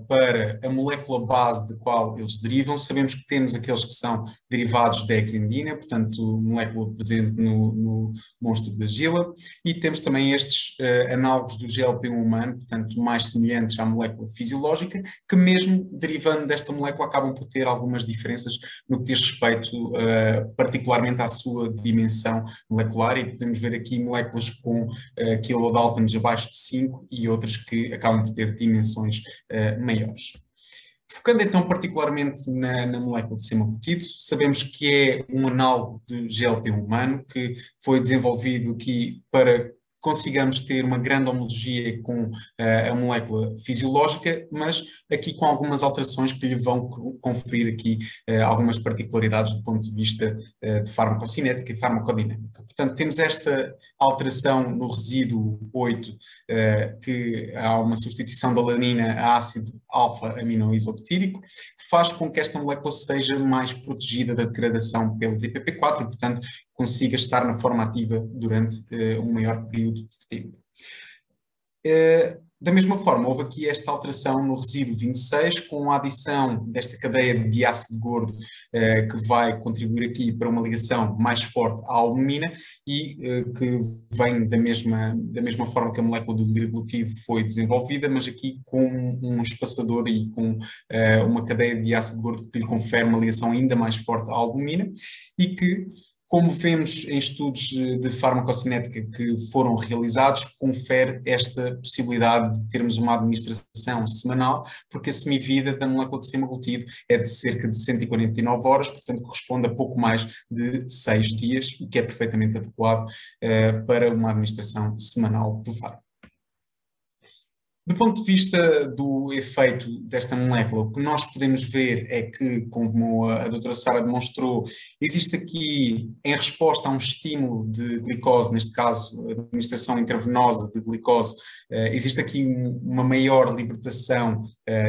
para a molécula base de qual eles derivam, sabemos que temos aqueles que são derivados da hexendina, portanto, molécula presente no monstro da Gila, e temos também estes análogos do GLP-1 humano, portanto, mais semelhantes à molécula fisiológica, que mesmo derivando desta molécula acabam por ter algumas diferenças no que diz respeito particularmente à sua dimensão molecular, e podemos ver aqui moléculas com kilodaltons abaixo de 5 e outras que acabam por ter dimensões maiores. Focando então particularmente na molécula de semaglutide, sabemos que é um análogo de GLP-1 humano que foi desenvolvido aqui para consigamos ter uma grande homologia com a molécula fisiológica, mas aqui com algumas alterações que lhe vão conferir aqui algumas particularidades do ponto de vista de farmacocinética e farmacodinâmica. Portanto, temos esta alteração no resíduo 8, que há uma substituição da alanina a ácido alfa-aminoisobutírico, que faz com que esta molécula seja mais protegida da degradação pelo DPP-4 e, portanto, consiga estar na forma ativa durante um maior período de tempo. Da mesma forma, houve aqui esta alteração no resíduo 26, com a adição desta cadeia de diácido gordo, que vai contribuir aqui para uma ligação mais forte à albumina e que vem da mesma forma que a molécula do liraglutido foi desenvolvida, mas aqui com um espaçador e com uma cadeia de diácido gordo que lhe confere uma ligação ainda mais forte à albumina e que, como vemos em estudos de farmacocinética que foram realizados, confere esta possibilidade de termos uma administração semanal, porque a semivida da molécula de semaglutido é de cerca de 149 horas, portanto corresponde a pouco mais de 6 dias, o que é perfeitamente adequado para uma administração semanal do fármaco. Do ponto de vista do efeito desta molécula, o que nós podemos ver é que, como a doutora Sara demonstrou, existe aqui, em resposta a um estímulo de glicose, neste caso a administração intravenosa de glicose, existe aqui uma maior libertação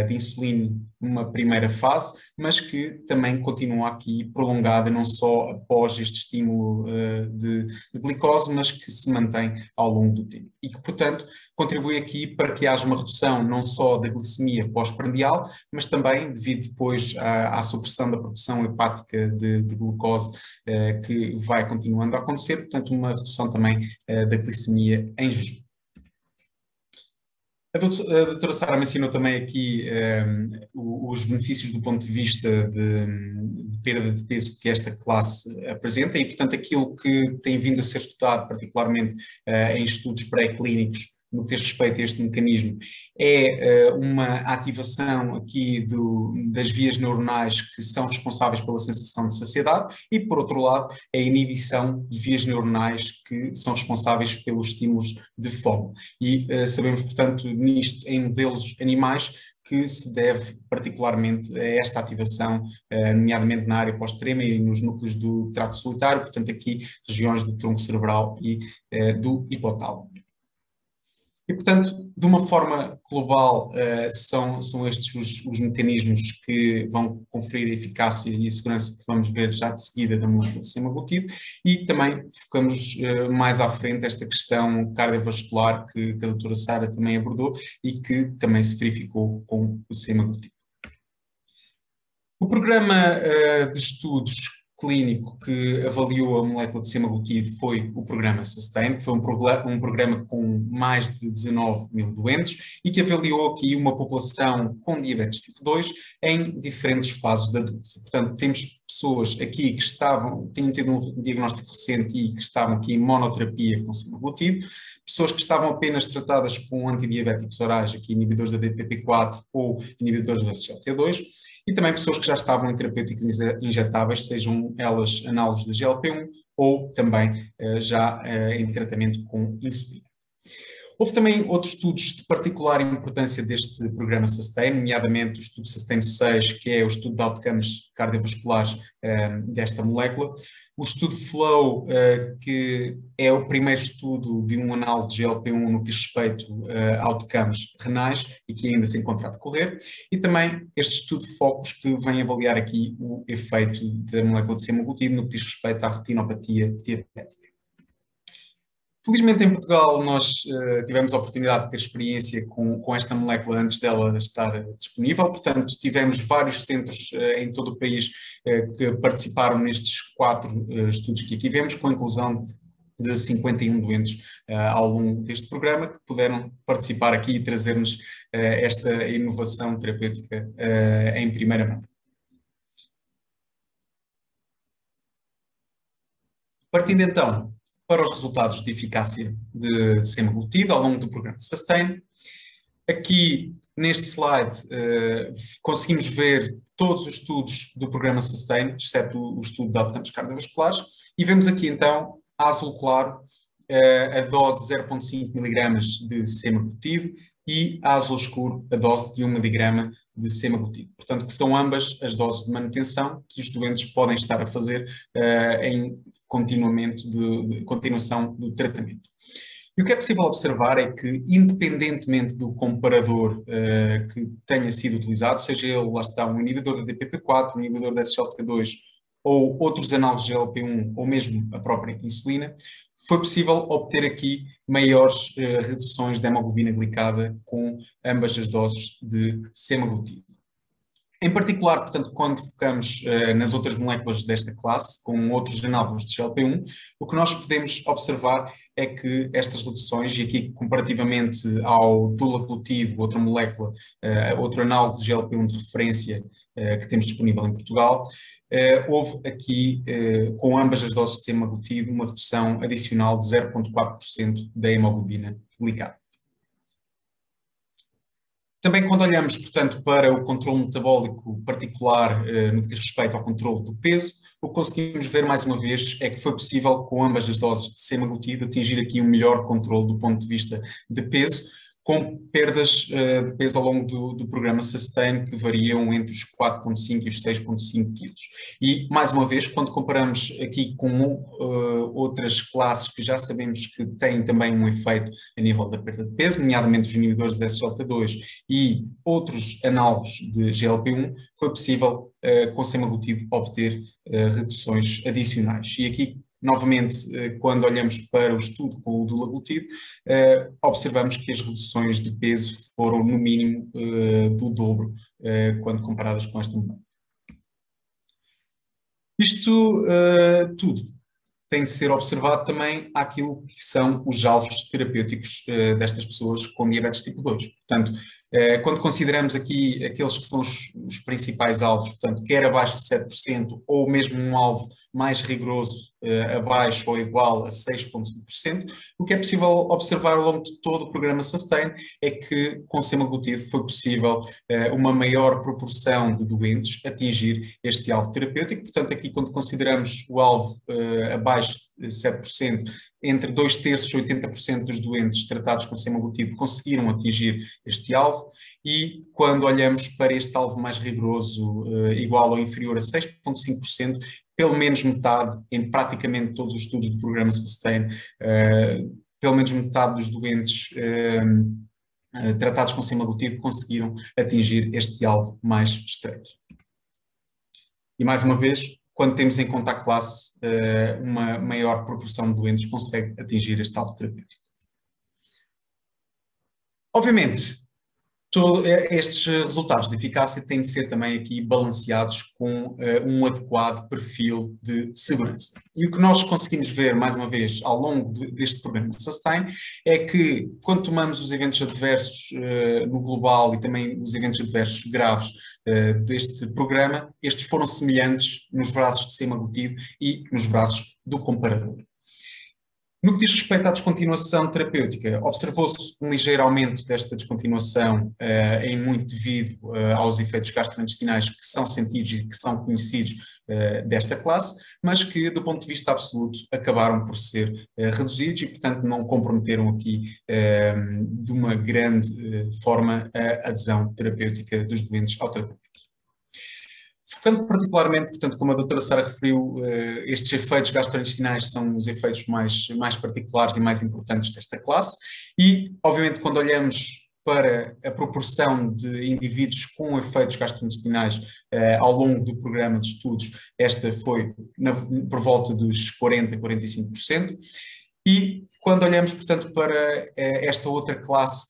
de insulina numa primeira fase, mas que também continua aqui prolongada, não só após este estímulo de glicose, mas que se mantém ao longo do tempo. E que, portanto, contribui aqui para que haja uma redução não só da glicemia pós-prandial, mas também devido depois à supressão da produção hepática de glucose que vai continuando a acontecer, portanto uma redução também da glicemia em jejum. A doutora Sara mencionou também aqui os benefícios do ponto de vista de perda de peso que esta classe apresenta e, portanto, aquilo que tem vindo a ser estudado, particularmente em estudos pré-clínicos, no que diz respeito a este mecanismo, é uma ativação aqui das vias neuronais que são responsáveis pela sensação de saciedade e, por outro lado, a inibição de vias neuronais que são responsáveis pelos estímulos de fome. E sabemos, portanto, nisto, em modelos animais, que se deve particularmente a esta ativação, nomeadamente na área pós-trema e nos núcleos do trato solitário, portanto aqui regiões do tronco cerebral e do hipotálamo. E, portanto, de uma forma global, são estes os mecanismos que vão conferir a eficácia e a segurança que vamos ver já de seguida da molécula de semaglutido e também focamos mais à frente esta questão cardiovascular que a doutora Sara também abordou e que também se verificou com o semaglutido. O programa de estudos clínico que avaliou a molécula de semaglutido foi o programa SUSTAIN, que foi um programa com mais de 19 mil doentes e que avaliou aqui uma população com diabetes tipo 2 em diferentes fases da doença. Portanto, temos pessoas aqui que tinham tido um diagnóstico recente e que estavam aqui em monoterapia com semaglutido, pessoas que estavam apenas tratadas com antidiabéticos orais, aqui inibidores da DPP-4 ou inibidores da SGLT2, e também pessoas que já estavam em terapêuticos injetáveis, sejam elas análogos da GLP-1 ou também já em tratamento com insulina. Houve também outros estudos de particular importância deste programa SUSTAIN, nomeadamente o estudo SUSTAIN 6, que é o estudo de outcomes cardiovasculares desta molécula. O estudo FLOW, que é o primeiro estudo de um análogo de GLP-1 no que diz respeito a outcomes renais e que ainda se encontra a decorrer. E também este estudo FOCUS, que vem avaliar aqui o efeito da molécula de semaglutido no que diz respeito à retinopatia diabética. Felizmente em Portugal nós tivemos a oportunidade de ter experiência com esta molécula antes dela estar disponível, portanto tivemos vários centros em todo o país que participaram nestes 4 estudos que aqui vemos, com a inclusão de 51 doentes ao longo deste programa que puderam participar aqui e trazer-nos esta inovação terapêutica em primeira mão. Partindo então para os resultados de eficácia de semaglutido ao longo do programa SUSTAIN. Aqui, neste slide, conseguimos ver todos os estudos do programa SUSTAIN, exceto o estudo de outcomes cardiovasculares, e vemos aqui então, a azul claro, a dose de 0,5 mg de semaglutido e a azul escuro a dose de 1 mg de semaglutido. Portanto, que são ambas as doses de manutenção que os doentes podem estar a fazer em continuação do tratamento. E o que é possível observar é que, independentemente do comparador que tenha sido utilizado, seja ele, lá está, um inibidor da DPP-4, um inibidor da SGLT2 ou outros análogos de GLP-1 ou mesmo a própria insulina, foi possível obter aqui maiores reduções de hemoglobina glicada com ambas as doses de semaglutide. Em particular, portanto, quando focamos nas outras moléculas desta classe, com outros análogos de GLP-1, o que nós podemos observar é que estas reduções, e aqui comparativamente ao dulaglutide, outra molécula, outro análogo de GLP-1 de referência que temos disponível em Portugal, houve aqui, com ambas as doses de semaglutide, uma redução adicional de 0,4% da hemoglobina glicada. Também quando olhamos, portanto, para o controle metabólico particular no que diz respeito ao controle do peso, o que conseguimos ver mais uma vez é que foi possível, com ambas as doses de semaglutide, atingir aqui um melhor controle do ponto de vista de peso, com perdas de peso ao longo do programa SUSTAIN que variam entre os 4,5 e os 6,5 kg. E, mais uma vez, quando comparamos aqui com outras classes que já sabemos que têm também um efeito a nível da perda de peso, nomeadamente os inibidores de SGLT2 e outros análogos de GLP-1, foi possível, com semaglutide, obter reduções adicionais. E aqui, novamente, quando olhamos para o estudo com o dulaglutide, observamos que as reduções de peso foram no mínimo do dobro quando comparadas com esta molécula. Isto tudo tem de ser observado também àquilo que são os alvos terapêuticos destas pessoas com diabetes tipo 2. Portanto, quando consideramos aqui aqueles que são os principais alvos, portanto, quer abaixo de 7% ou mesmo um alvo mais rigoroso, abaixo ou igual a 6,5%, o que é possível observar ao longo de todo o programa SUSTAIN é que com semaglutide foi possível uma maior proporção de doentes atingir este alvo terapêutico. Portanto, aqui quando consideramos o alvo abaixo de 7%, entre 2/3 e 80% dos doentes tratados com semaglutide conseguiram atingir este alvo, e quando olhamos para este alvo mais rigoroso, igual ou inferior a 6,5%, pelo menos metade, em praticamente todos os estudos do programa SUSTAIN, pelo menos metade dos doentes tratados com semaglutide conseguiram atingir este alvo mais estreito. E mais uma vez, quando temos em conta a classe, uma maior proporção de doentes consegue atingir este alvo terapêutico. Obviamente, estes resultados de eficácia têm de ser também aqui balanceados com um adequado perfil de segurança. E o que nós conseguimos ver, mais uma vez, ao longo deste programa de SUSTAIN, é que quando tomamos os eventos adversos no global e também os eventos adversos graves deste programa, estes foram semelhantes nos braços de semaglutide e nos braços do comparador. No que diz respeito à descontinuação terapêutica, observou-se um ligeiro aumento desta descontinuação em muito devido aos efeitos gastrointestinais que são sentidos e que são conhecidos desta classe, mas que, do ponto de vista absoluto, acabaram por ser reduzidos e, portanto, não comprometeram aqui de uma grande forma a adesão terapêutica dos doentes ao tratamento. Focando particularmente, portanto, como a doutora Sara referiu, estes efeitos gastrointestinais são os efeitos mais particulares e mais importantes desta classe e, obviamente, quando olhamos para a proporção de indivíduos com efeitos gastrointestinais ao longo do programa de estudos, esta foi por volta dos 40% a 45%. E quando olhamos, portanto, para esta outra classe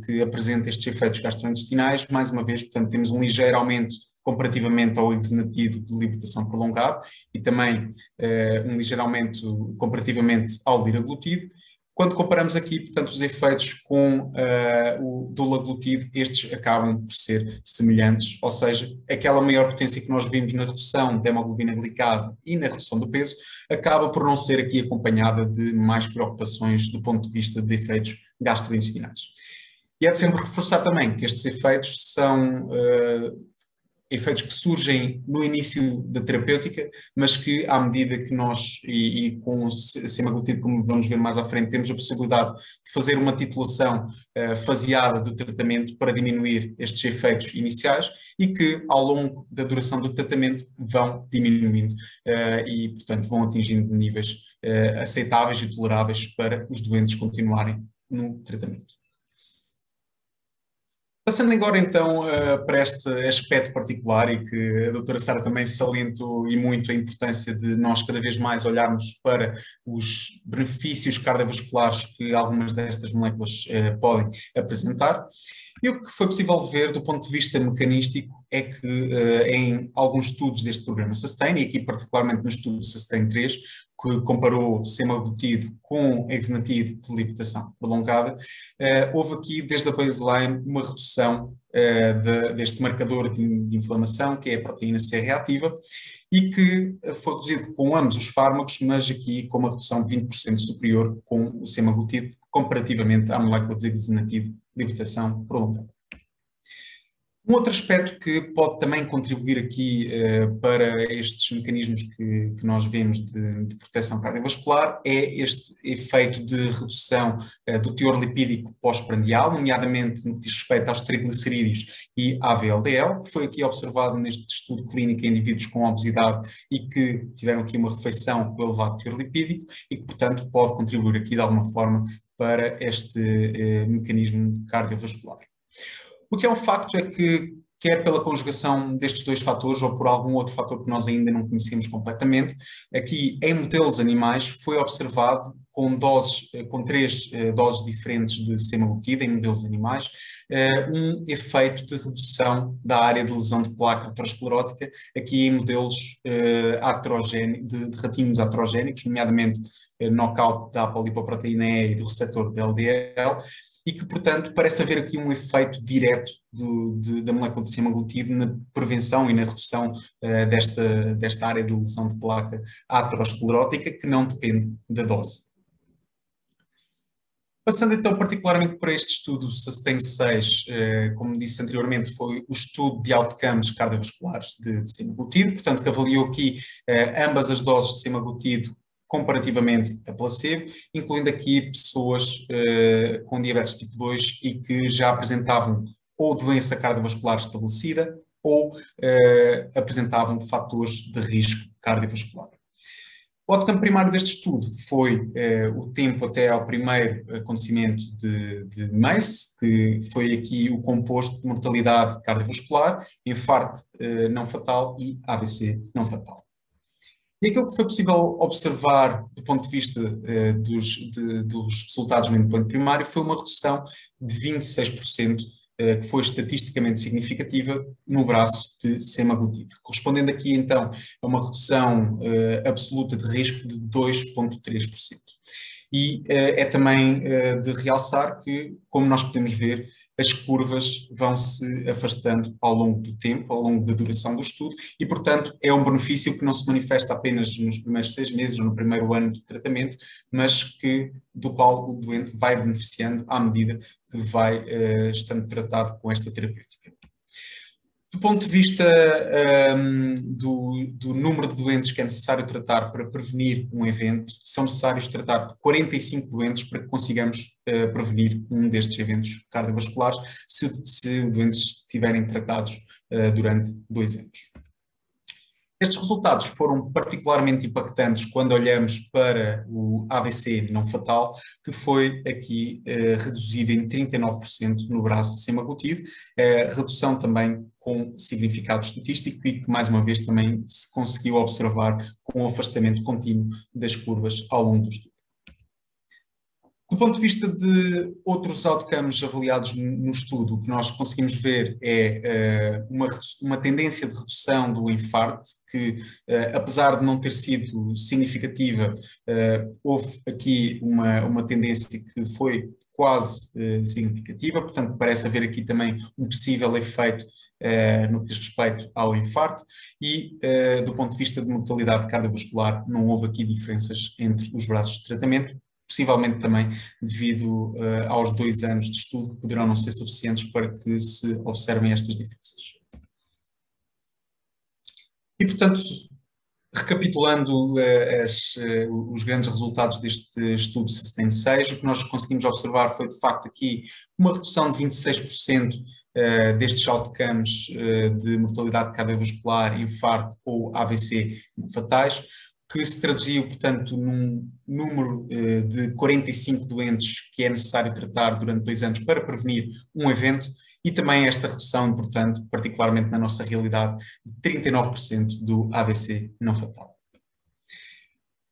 que apresenta estes efeitos gastrointestinais, mais uma vez, portanto, temos um ligeiro aumento comparativamente ao exenativo de libertação prolongada e também um ligeiro aumento comparativamente ao liraglutide. Quando comparamos aqui, portanto, os efeitos com o dulaglutide, estes acabam por ser semelhantes, ou seja, aquela maior potência que nós vimos na redução da hemoglobina glicada e na redução do peso, acaba por não ser aqui acompanhada de mais preocupações do ponto de vista de efeitos gastrointestinais. E é de sempre reforçar também que estes efeitos são efeitos que surgem no início da terapêutica, mas que à medida que nós, e com o semaglutide, como vamos ver mais à frente, temos a possibilidade de fazer uma titulação faseada do tratamento para diminuir estes efeitos iniciais e que ao longo da duração do tratamento vão diminuindo e, portanto, vão atingindo níveis aceitáveis e toleráveis para os doentes continuarem no tratamento. Passando agora então para este aspecto particular e que a doutora Sara também salientou e muito a importância de nós cada vez mais olharmos para os benefícios cardiovasculares que algumas destas moléculas podem apresentar. E o que foi possível ver do ponto de vista mecanístico é que em alguns estudos deste programa SUSTAIN, e aqui particularmente no estudo SUSTAIN 3, que comparou semaglutide com exenatide de limitação prolongada, houve aqui desde a baseline uma redução deste marcador de inflamação, que é a proteína C reativa, e que foi reduzido com ambos os fármacos, mas aqui com uma redução de 20% superior com o semaglutide, comparativamente à molécula de exenatide de limitação prolongada. Um outro aspecto que pode também contribuir aqui para estes mecanismos que nós vemos de proteção cardiovascular é este efeito de redução do teor lipídico pós-prandial, nomeadamente no que diz respeito aos triglicerídeos e à VLDL, que foi aqui observado neste estudo clínico em indivíduos com obesidade e que tiveram aqui uma refeição com elevado teor lipídico e que, portanto, pode contribuir aqui de alguma forma para este mecanismo cardiovascular. O que é um facto é que, quer pela conjugação destes dois fatores ou por algum outro fator que nós ainda não conhecemos completamente, aqui em modelos animais foi observado com três doses diferentes de semaglutide em modelos animais, um efeito de redução da área de lesão de placa aterosclerótica, aqui em modelos de ratinhos aterogénicos, nomeadamente knockout da apolipoproteína E e do receptor de LDL, e que, portanto, parece haver aqui um efeito direto da molécula de semaglutide na prevenção e na redução desta área de lesão de placa aterosclerótica, que não depende da dose. Passando então particularmente para este estudo SUSTAIN 6, como disse anteriormente, foi o estudo de outcomes cardiovasculares de semaglutide, portanto que avaliou aqui ambas as doses de semaglutide comparativamente a placebo, incluindo aqui pessoas com diabetes tipo 2 e que já apresentavam ou doença cardiovascular estabelecida ou apresentavam fatores de risco cardiovascular. O outcome primário deste estudo foi o tempo até ao primeiro acontecimento de MACE, que foi aqui o composto de mortalidade cardiovascular, infarto não fatal e AVC não fatal. E aquilo que foi possível observar do ponto de vista dos resultados no endpoint primário foi uma redução de 26%, que foi estatisticamente significativa no braço de semaglutide, correspondendo aqui então a uma redução absoluta de risco de 2,3%. E é também de realçar que, como nós podemos ver, as curvas vão se afastando ao longo do tempo, ao longo da duração do estudo, e, portanto, é um benefício que não se manifesta apenas nos primeiros 6 meses ou no primeiro ano de tratamento, mas do qual o doente vai beneficiando à medida que vai estando tratado com esta terapêutica. Do ponto de vista do número de doentes que é necessário tratar para prevenir um evento, são necessários tratar 45 doentes para que consigamos prevenir um destes eventos cardiovasculares, se doentes estiverem tratados durante 2 anos. Estes resultados foram particularmente impactantes quando olhamos para o AVC não fatal, que foi aqui reduzido em 39% no braço de semaglutide, redução também com significado estatístico e que, mais uma vez, também se conseguiu observar com o afastamento contínuo das curvas ao longo do estudo. Do ponto de vista de outros outcomes avaliados no estudo, o que nós conseguimos ver é uma tendência de redução do infarto, que apesar de não ter sido significativa, houve aqui uma tendência que foi quase significativa, portanto parece haver aqui também um possível efeito no que diz respeito ao infarto e do ponto de vista de mortalidade cardiovascular não houve aqui diferenças entre os braços de tratamento, possivelmente também devido aos 2 anos de estudo que poderão não ser suficientes para que se observem estas diferenças. E, portanto, recapitulando os grandes resultados deste estudo Sustain 6, o que nós conseguimos observar foi, de facto, aqui uma redução de 26% destes outcomes de mortalidade cardiovascular, infarto ou AVC fatais, que se traduziu, portanto, num número de 45 doentes que é necessário tratar durante 2 anos para prevenir um evento, e também esta redução importante, particularmente na nossa realidade, de 39% do AVC não fatal.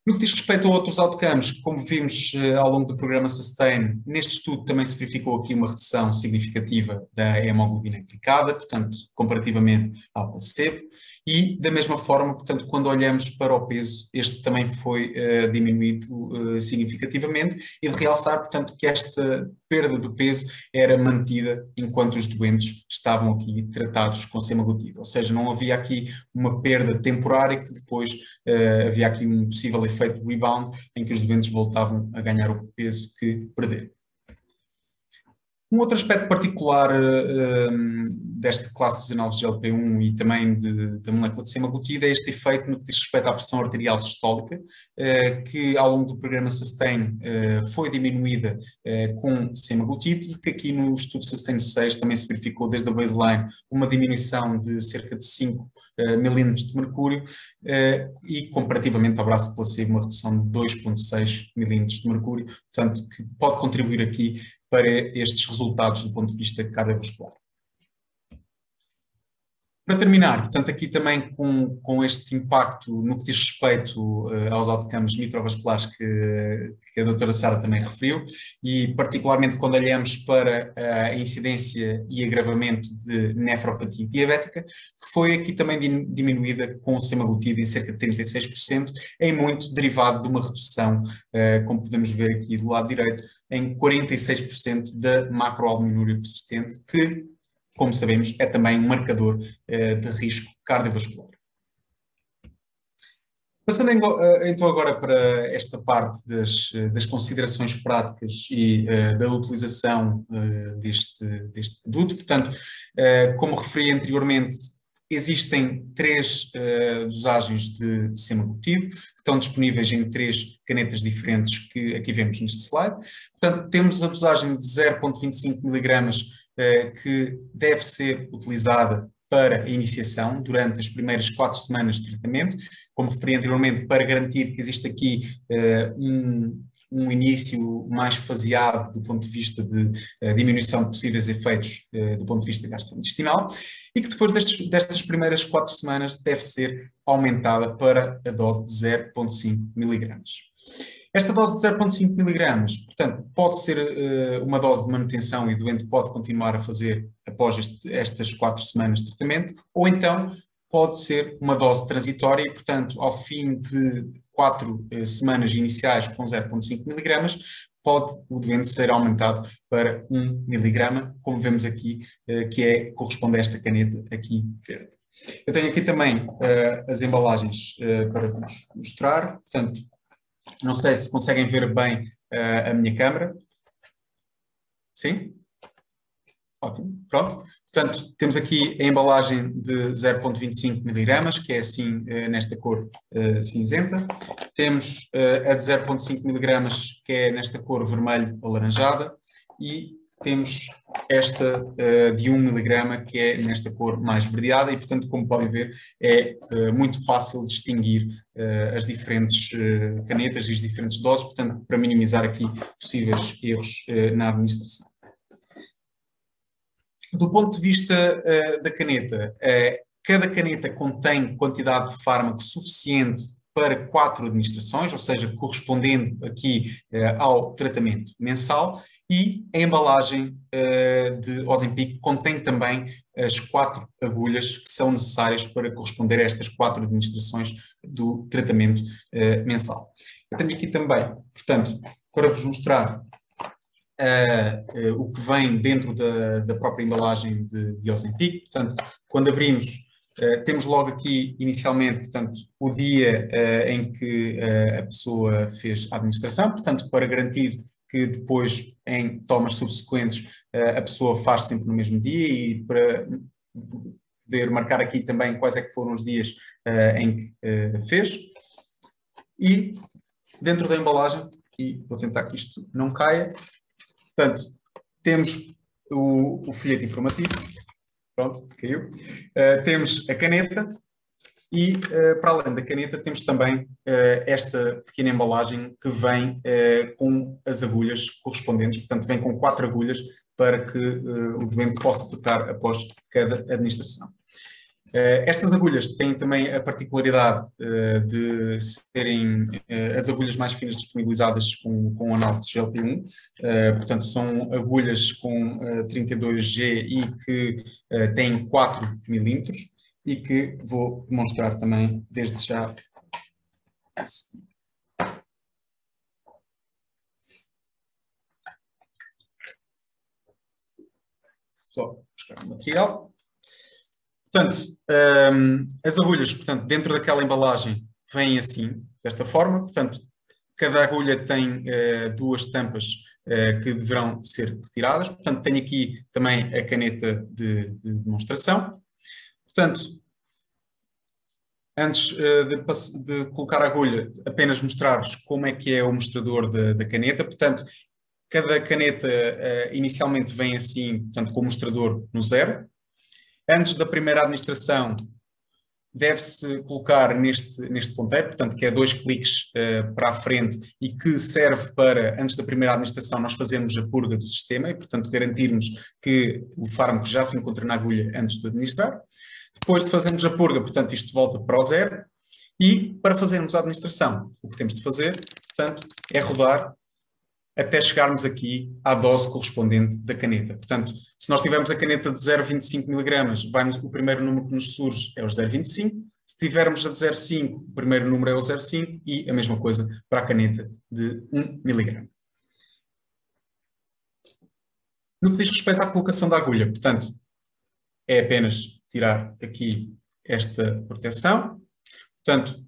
No que diz respeito a outros outcomes, como vimos ao longo do programa Sustain, neste estudo também se verificou aqui uma redução significativa da hemoglobina glicada, portanto, comparativamente ao placebo, e da mesma forma, portanto, quando olhamos para o peso, este também foi diminuído significativamente, e de realçar, portanto, que esta perda de peso era mantida enquanto os doentes estavam aqui tratados com semaglutide, ou seja, não havia aqui uma perda temporária que depois havia aqui um possível efeito de rebound em que os doentes voltavam a ganhar o peso que perderam. Um outro aspecto particular desta classe dos análogos de GLP-1 e também da molécula de semaglutide é este efeito no que diz respeito à pressão arterial sistólica, que ao longo do programa Sustain foi diminuída com semaglutide, e que aqui no estudo Sustain 6 também se verificou desde a baseline uma diminuição de cerca de 5 milímetros de mercúrio e comparativamente ao braço placebo uma redução de 2,6 milímetros de mercúrio, portanto que pode contribuir aqui para estes resultados do ponto de vista cardiovascular. Para terminar, portanto, aqui também com este impacto no que diz respeito aos outcomes microvasculares que a doutora Sara também referiu, e particularmente quando olhamos para a incidência e agravamento de nefropatia diabética, que foi aqui também diminuída com o semaglutide em cerca de 36%, em muito derivado de uma redução, como podemos ver aqui do lado direito, em 46% da macroalbuminúria persistente, que, como sabemos, é também um marcador de risco cardiovascular. Passando então agora para esta parte das considerações práticas e da utilização deste produto, portanto, como referi anteriormente, existem 3 dosagens de semaglutide, que estão disponíveis em 3 canetas diferentes que aqui vemos neste slide. Portanto, temos a dosagem de 0,25 mg que deve ser utilizada para a iniciação durante as primeiras 4 semanas de tratamento, como referi anteriormente, para garantir que existe aqui um início mais faseado do ponto de vista de diminuição de possíveis efeitos do ponto de vista gastrointestinal, e que depois destas primeiras 4 semanas deve ser aumentada para a dose de 0,5 mg. Esta dose de 0,5 mg, portanto, pode ser uma dose de manutenção e o doente pode continuar a fazer após estas 4 semanas de tratamento, ou então pode ser uma dose transitória e, portanto, ao fim de 4 semanas iniciais com 0,5 mg, pode o doente ser aumentado para 1 mg, como vemos aqui, que corresponde a esta caneta aqui verde. Eu tenho aqui também as embalagens para vos mostrar, portanto, não sei se conseguem ver bem a minha câmera. Sim? Ótimo, pronto. Portanto, temos aqui a embalagem de 0,25 mg, que é assim nesta cor cinzenta. Temos a de 0,5 mg, que é nesta cor vermelho alaranjada. E temos esta de 1 mg, que é nesta cor mais esverdeada, e, portanto, como podem ver, é muito fácil distinguir as diferentes canetas e as diferentes doses, portanto, para minimizar aqui possíveis erros na administração. Do ponto de vista da caneta, cada caneta contém quantidade de fármaco suficiente para 4 administrações, ou seja, correspondendo aqui ao tratamento mensal, e a embalagem de Ozempic contém também as 4 agulhas que são necessárias para corresponder a estas 4 administrações do tratamento mensal. Eu tenho aqui também, portanto, para vos mostrar o que vem dentro da própria embalagem de Ozempic. Portanto, quando abrimos, temos logo aqui, inicialmente, portanto, o dia em que a pessoa fez a administração, portanto, para garantir que depois, em tomas subsequentes, a pessoa faz sempre no mesmo dia, e para poder marcar aqui também quais é que foram os dias em que fez. E dentro da embalagem, e vou tentar que isto não caia, portanto, temos o folheto informativo, pronto, caiu. Temos a caneta e, para além da caneta, temos também esta pequena embalagem que vem com as agulhas correspondentes, portanto, vem com 4 agulhas para que o doente possa trocar após cada administração. Estas agulhas têm também a particularidade de serem as agulhas mais finas disponibilizadas com o análogo de GLP-1, portanto são agulhas com 32G e que têm 4 milímetros e que vou demonstrar também desde já. Só buscar o material. Portanto, as agulhas, portanto, dentro daquela embalagem vêm assim, desta forma. Portanto, cada agulha tem 2 tampas que deverão ser retiradas. Portanto, tenho aqui também a caneta de demonstração. Portanto, antes de colocar a agulha, apenas mostrar-vos como é que é o mostrador da caneta. Portanto, cada caneta inicialmente vem assim, portanto, com o mostrador no 0. Antes da primeira administração, deve-se colocar neste ponteiro, portanto, que é 2 cliques para a frente e que serve para, antes da primeira administração, nós fazermos a purga do sistema e, portanto, garantirmos que o fármaco já se encontra na agulha antes de administrar. Depois de fazermos a purga, portanto, isto volta para o 0. E, para fazermos a administração, o que temos de fazer, portanto, é rodar até chegarmos aqui à dose correspondente da caneta. Portanto, se nós tivermos a caneta de 0,25 mg, o primeiro número que nos surge é o 0,25. Se tivermos a de 0,5, o primeiro número é o 0,5 e a mesma coisa para a caneta de 1 mg. No que diz respeito à colocação da agulha, portanto, é apenas tirar aqui esta proteção. Portanto,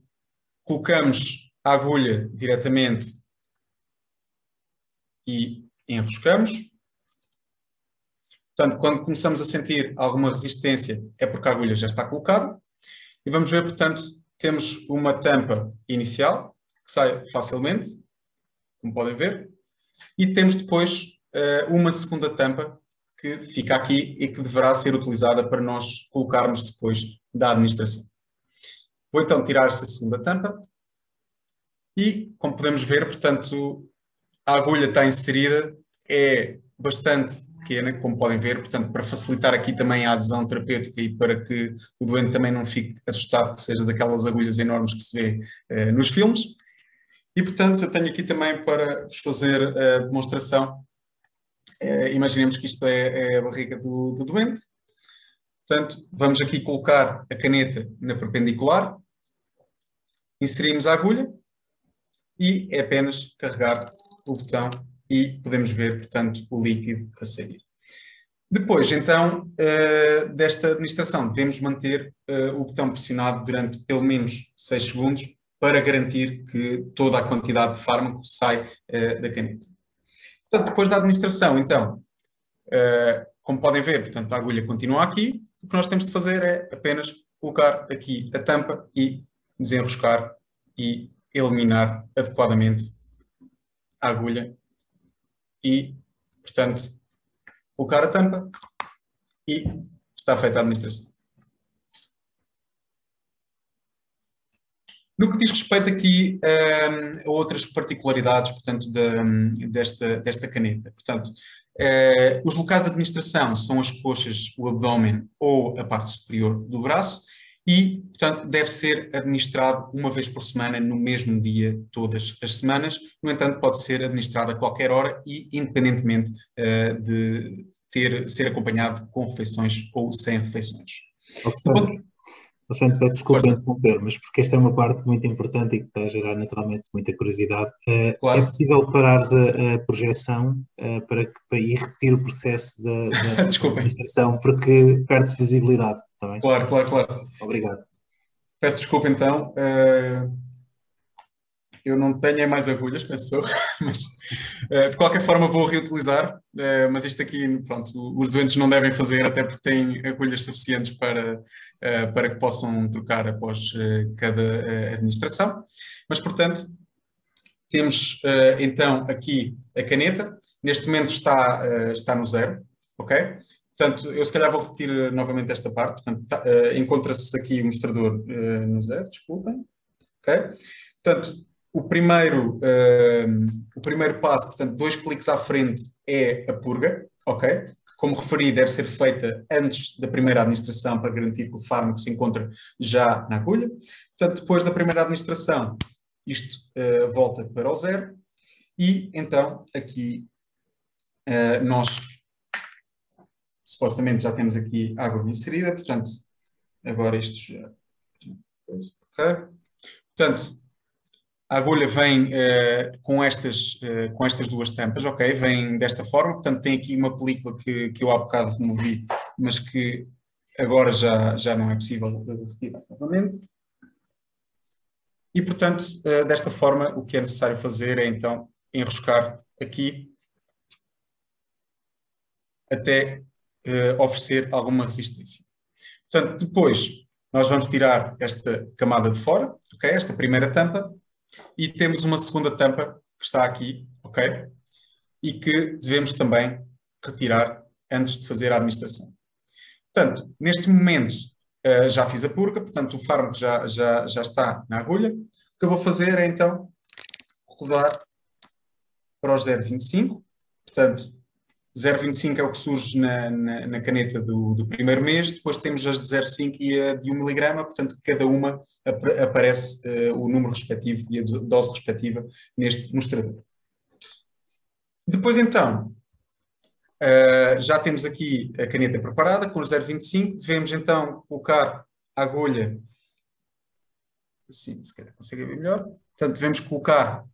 colocamos a agulha diretamente e enroscamos. Portanto, quando começamos a sentir alguma resistência, é porque a agulha já está colocada. E vamos ver, portanto, temos uma tampa inicial, que sai facilmente, como podem ver. E temos depois uma segunda tampa, que fica aqui e que deverá ser utilizada para nós colocarmos depois da administração. Vou então tirar essa segunda tampa. E, como podemos ver, portanto, a agulha está inserida, é bastante pequena, como podem ver, portanto, para facilitar aqui também a adesão terapêutica e para que o doente também não fique assustado, que seja daquelas agulhas enormes que se vê nos filmes. E, portanto, eu tenho aqui também para vos fazer a demonstração. Imaginemos que isto é a barriga do doente. Portanto, vamos aqui colocar a caneta na perpendicular, inserimos a agulha e é apenas carregar o botão e podemos ver, portanto, o líquido a sair. Depois, então, desta administração, devemos manter o botão pressionado durante pelo menos 6 segundos para garantir que toda a quantidade de fármaco sai da caneta. Portanto, depois da administração, então, como podem ver, portanto, a agulha continua aqui. O que nós temos de fazer é apenas colocar aqui a tampa e desenroscar e eliminar adequadamente a agulha e, portanto, colocar a tampa e está feita a administração. No que diz respeito aqui a outras particularidades, portanto, desta caneta, portanto, os locais de administração são as coxas, o abdômen ou a parte superior do braço e, portanto, deve ser administrado uma vez por semana, no mesmo dia, todas as semanas. No entanto, pode ser administrado a qualquer hora e independentemente de ser acompanhado com refeições ou sem refeições. Alexandre, peço desculpa interromper, mas porque esta é uma parte muito importante e que está a gerar naturalmente muita curiosidade. Claro. É possível parares a projeção para ir repetir o processo da administração, porque perde-se visibilidade, está bem? Claro. Obrigado. Peço desculpa então. Eu não tenho mais agulhas, penso eu, mas de qualquer forma vou reutilizar, mas isto aqui, pronto, os doentes não devem fazer, até porque têm agulhas suficientes para que possam trocar após cada administração. Mas, portanto, temos então aqui a caneta, neste momento está no 0, ok? Portanto, eu se calhar vou repetir novamente esta parte, portanto, encontra-se aqui o mostrador no 0, desculpem, ok? Portanto, o primeiro passo, portanto, 2 cliques à frente é a purga, ok? Que, como referi, deve ser feita antes da primeira administração para garantir que o fármaco se encontra já na agulha. Portanto, depois da primeira administração, isto volta para o 0 e então aqui nós supostamente já temos aqui a agulha inserida, portanto, agora isto já... Ok? Portanto, a agulha vem com estas 2 tampas, ok? Vem desta forma, portanto tem aqui uma película que eu há bocado removi, mas que agora já não é possível retirar novamente. E, portanto, desta forma, o que é necessário fazer é, então, enroscar aqui até oferecer alguma resistência. Portanto, depois, nós vamos tirar esta camada de fora, ok? Esta primeira tampa, e temos uma segunda tampa que está aqui, ok? E que devemos também retirar antes de fazer a administração. Portanto, neste momento, já fiz a purga, portanto, o fármaco já está na agulha. O que eu vou fazer é, então, rodar para os 0,25. Portanto, 0,25 é o que surge na caneta do primeiro mês. Depois temos as de 0,5 e a de 1 miligrama. Portanto, cada uma aparece o número respectivo e a dose respectiva neste mostrador. Depois, então, já temos aqui a caneta preparada com os 0,25. Devemos, então, colocar a agulha... Assim, se calhar consegue ver melhor. Portanto, devemos colocar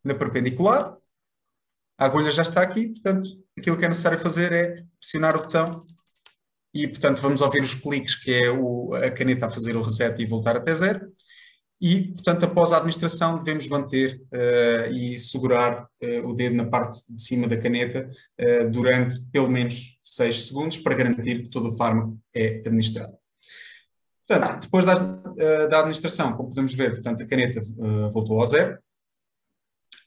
na perpendicular. A agulha já está aqui, portanto, aquilo que é necessário fazer é pressionar o botão e, portanto, vamos ouvir os cliques, que é a caneta a fazer o reset e voltar até 0. E, portanto, após a administração, devemos manter e segurar o dedo na parte de cima da caneta durante pelo menos 6 segundos para garantir que todo o fármaco é administrado. Portanto, depois da administração, como podemos ver, portanto, a caneta voltou ao 0.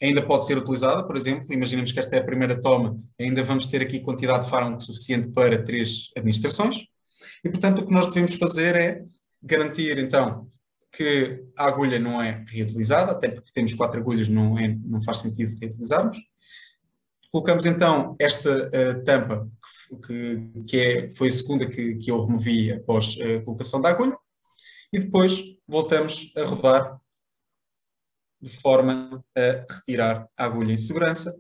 Ainda pode ser utilizada, por exemplo, imaginemos que esta é a primeira toma, ainda vamos ter aqui quantidade de fármaco suficiente para 3 administrações. E, portanto, o que nós devemos fazer é garantir, então, que a agulha não é reutilizada, até porque temos 4 agulhas, não faz sentido reutilizarmos. Colocamos, então, esta tampa, que foi a segunda que eu removi após a colocação da agulha, e depois voltamos a rodar de forma a retirar a agulha em segurança.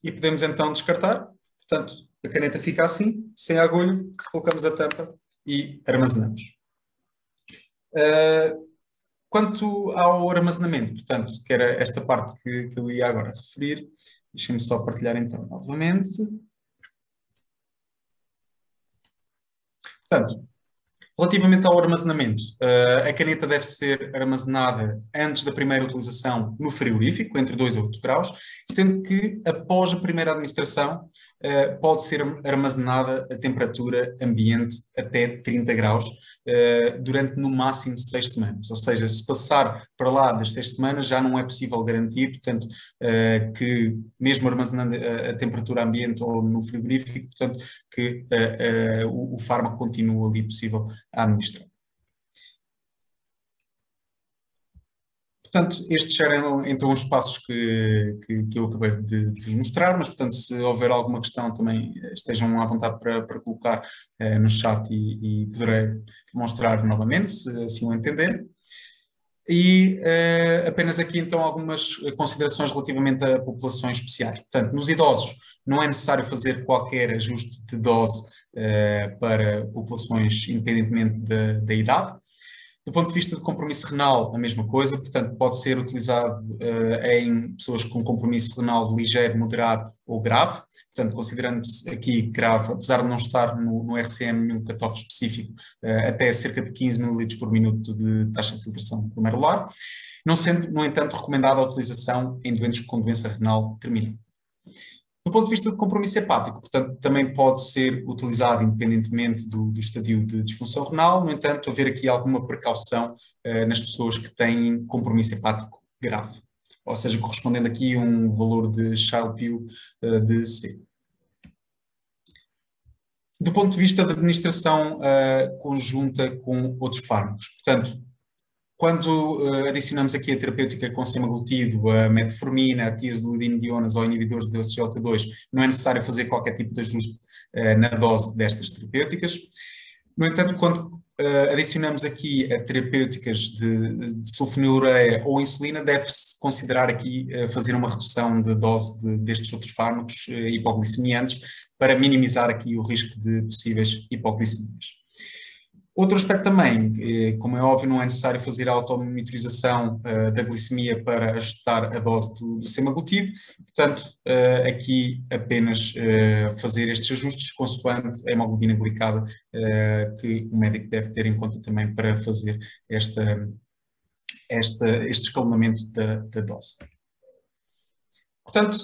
E podemos então descartar. Portanto, a caneta fica assim, sem a agulha, colocamos a tampa e armazenamos. Quanto ao armazenamento, portanto, que era esta parte que eu ia agora referir, deixem-me só partilhar então novamente. Portanto, relativamente ao armazenamento, a caneta deve ser armazenada antes da primeira utilização no frigorífico, entre 2 a 8 graus, sendo que após a primeira administração pode ser armazenada a temperatura ambiente até 30 graus durante no máximo 6 semanas. Ou seja, se passar para lá das 6 semanas já não é possível garantir, portanto, que mesmo armazenando a temperatura ambiente ou no frigorífico, portanto, que o fármaco continua ali possível a administrar. Portanto, estes eram então os passos que eu acabei de vos mostrar, mas, portanto, se houver alguma questão também estejam à vontade para colocar no chat e poderei mostrar novamente, se assim o entenderem. E apenas aqui então algumas considerações relativamente a populações especiais. Portanto, nos idosos não é necessário fazer qualquer ajuste de dose para populações independentemente da idade. Do ponto de vista de compromisso renal, a mesma coisa, portanto, pode ser utilizado em pessoas com compromisso renal ligeiro, moderado ou grave. Portanto, considerando-se aqui grave, apesar de não estar no RCM nenhum cutoff específico, até cerca de 15 ml por minuto de taxa de filtração glomerular, não sendo, no entanto, recomendada a utilização em doentes com doença renal terminal. Do ponto de vista de compromisso hepático, portanto, também pode ser utilizado independentemente do estadio de disfunção renal, no entanto, haver aqui alguma precaução nas pessoas que têm compromisso hepático grave, ou seja, correspondendo aqui a um valor de Child-Pugh de C. Do ponto de vista da administração conjunta com outros fármacos, portanto, quando adicionamos aqui a terapêutica com semaglutido, a metformina, a tiazolidinedionas ou inibidores de SGLT2, não é necessário fazer qualquer tipo de ajuste na dose destas terapêuticas. No entanto, quando adicionamos aqui a terapêuticas de sulfonilureia ou insulina, deve-se considerar aqui fazer uma redução de dose destes outros fármacos hipoglicemiantes para minimizar aqui o risco de possíveis hipoglicemias. Outro aspecto também, como é óbvio, não é necessário fazer a automonitorização da glicemia para ajustar a dose do semaglutido, portanto, aqui apenas fazer estes ajustes consoante a hemoglobina glicada que o médico deve ter em conta também para fazer este escalonamento da dose. Portanto,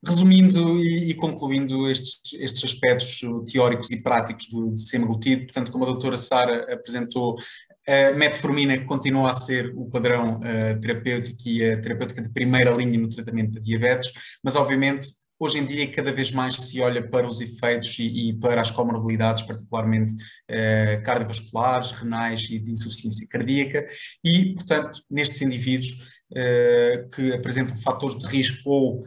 resumindo e concluindo estes aspectos teóricos e práticos de semaglutido, portanto, como a doutora Sara apresentou, a metformina continua a ser o padrão terapêutico e a terapêutica de primeira linha no tratamento de diabetes, mas obviamente hoje em dia cada vez mais se olha para os efeitos e para as comorbilidades, particularmente cardiovasculares, renais e de insuficiência cardíaca e, portanto, nestes indivíduos que apresentam fatores de risco ou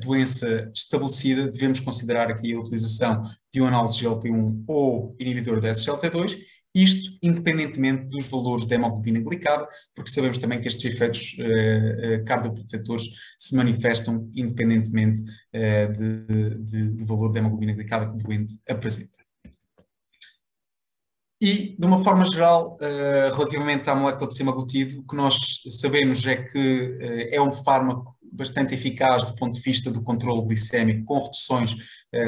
doença estabelecida, devemos considerar aqui a utilização de um análogo de GLP-1 ou inibidor da SGLT2, isto independentemente dos valores da hemoglobina glicada, porque sabemos também que estes efeitos cardioprotetores se manifestam independentemente do valor da hemoglobina glicada que o doente apresenta. E, de uma forma geral, relativamente à molécula de semaglutido, o que nós sabemos é que é um fármaco bastante eficaz do ponto de vista do controle glicémico, com reduções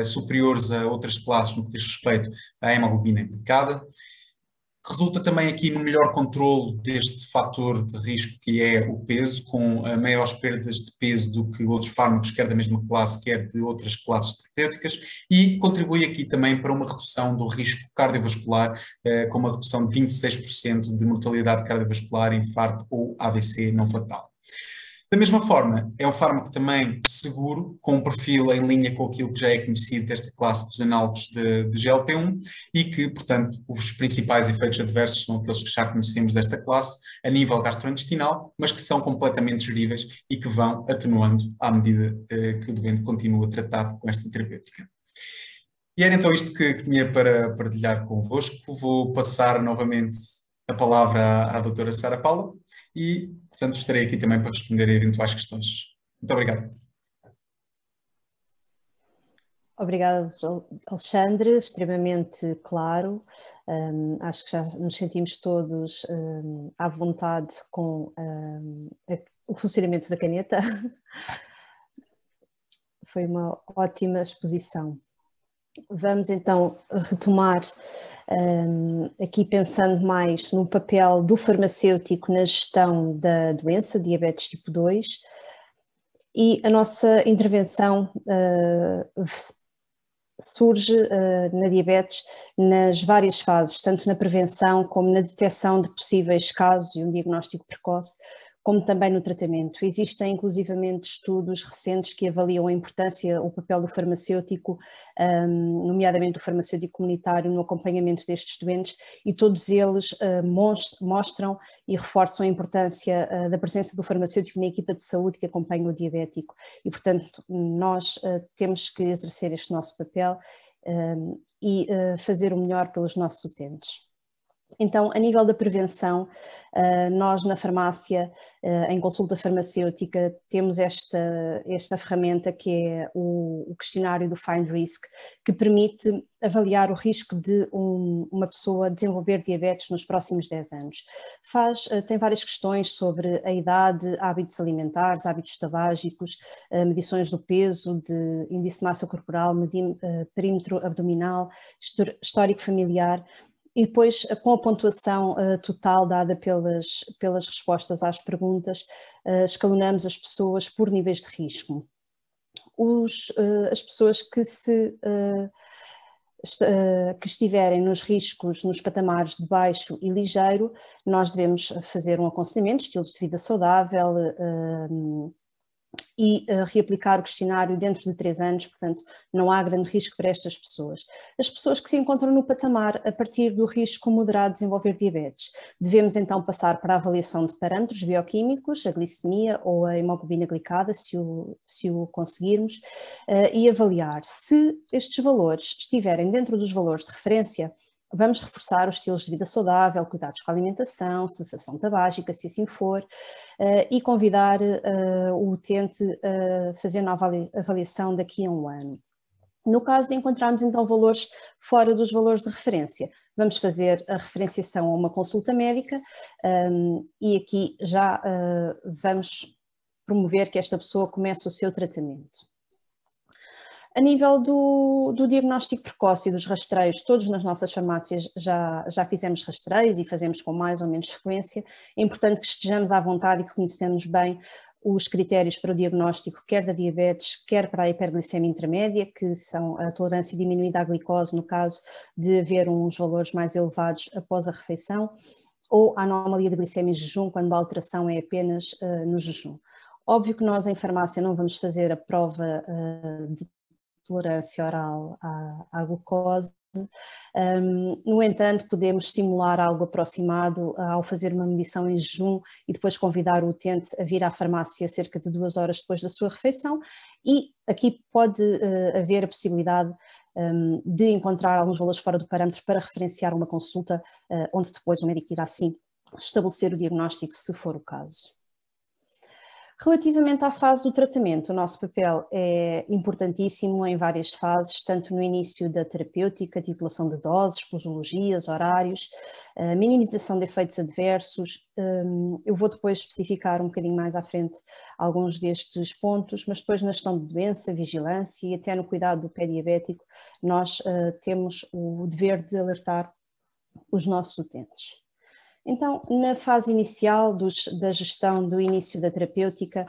superiores a outras classes no que diz respeito à hemoglobina glicada. Resulta também aqui no melhor controle deste fator de risco que é o peso, com maiores perdas de peso do que outros fármacos, quer da mesma classe, quer de outras classes terapêuticas, e contribui aqui também para uma redução do risco cardiovascular, com uma redução de 26% de mortalidade cardiovascular, infarto ou AVC não fatal. Da mesma forma, é um fármaco também seguro, com um perfil em linha com aquilo que já é conhecido desta classe dos análogos de GLP-1 e que, portanto, os principais efeitos adversos são aqueles que já conhecemos desta classe a nível gastrointestinal, mas que são completamente geríveis e que vão atenuando à medida que o doente continua tratado com esta terapêutica. E era então isto que tinha para partilhar convosco. Vou passar novamente a palavra à doutora Sara Paula e, portanto, estarei aqui também para responder a eventuais questões. Muito obrigado. Obrigada, Alexandre, extremamente claro. Acho que já nos sentimos todos à vontade com o funcionamento da caneta. Foi uma ótima exposição. Vamos então retomar aqui pensando mais no papel do farmacêutico na gestão da doença, diabetes tipo 2, e a nossa intervenção surge na diabetes nas várias fases, tanto na prevenção como na detecção de possíveis casos e um diagnóstico precoce, como também no tratamento. Existem inclusivamente estudos recentes que avaliam a importância, o papel do farmacêutico, nomeadamente do farmacêutico comunitário, no acompanhamento destes doentes, e todos eles mostram e reforçam a importância da presença do farmacêutico na equipa de saúde que acompanha o diabético. E, portanto, nós temos que exercer este nosso papel e fazer o melhor pelos nossos utentes. Então, a nível da prevenção, nós na farmácia, em consulta farmacêutica, temos esta ferramenta que é o questionário do Find Risk, que permite avaliar o risco de uma pessoa desenvolver diabetes nos próximos 10 anos. Tem várias questões sobre a idade, hábitos alimentares, hábitos tabágicos, medições do peso, de índice de massa corporal, perímetro abdominal, histórico familiar. E depois, com a pontuação total dada pelas respostas às perguntas, escalonamos as pessoas por níveis de risco. As pessoas que estiverem nos riscos, nos patamares de baixo e ligeiro, nós devemos fazer um aconselhamento, estilos de vida saudável, e reaplicar o questionário dentro de 3 anos, portanto não há grande risco para estas pessoas. As pessoas que se encontram no patamar a partir do risco moderado de desenvolver diabetes, devemos então passar para a avaliação de parâmetros bioquímicos, a glicemia ou a hemoglobina glicada, se o conseguirmos, e avaliar se estes valores estiverem dentro dos valores de referência. Vamos reforçar os estilos de vida saudável, cuidados com a alimentação, cessação tabágica, se assim for, e convidar o utente a fazer nova avaliação daqui a 1 ano. No caso de encontrarmos então valores fora dos valores de referência, vamos fazer a referenciação a uma consulta médica e aqui já vamos promover que esta pessoa comece o seu tratamento. A nível do diagnóstico precoce e dos rastreios, todos nas nossas farmácias já fizemos rastreios e fazemos com mais ou menos frequência. É importante que estejamos à vontade e que conhecemos bem os critérios para o diagnóstico, quer da diabetes, quer para a hiperglicemia intermédia, que são a tolerância diminuída à glicose, no caso de haver uns valores mais elevados após a refeição, ou a anomalia de glicemia em jejum, quando a alteração é apenas no jejum. Óbvio que nós em farmácia não vamos fazer a prova de tolerância oral à glucose. No entanto, podemos simular algo aproximado ao fazer uma medição em jejum e depois convidar o utente a vir à farmácia cerca de 2 horas depois da sua refeição, e aqui pode haver a possibilidade de encontrar alguns valores fora do parâmetro para referenciar uma consulta, onde depois o médico irá sim estabelecer o diagnóstico, se for o caso. Relativamente à fase do tratamento, o nosso papel é importantíssimo em várias fases, tanto no início da terapêutica, titulação de doses, posologias, horários, minimização de efeitos adversos. Eu vou depois especificar um bocadinho mais à frente alguns destes pontos, mas depois na gestão de doença, vigilância e até no cuidado do pé diabético, nós temos o dever de alertar os nossos utentes. Então, na fase inicial da gestão do início da terapêutica,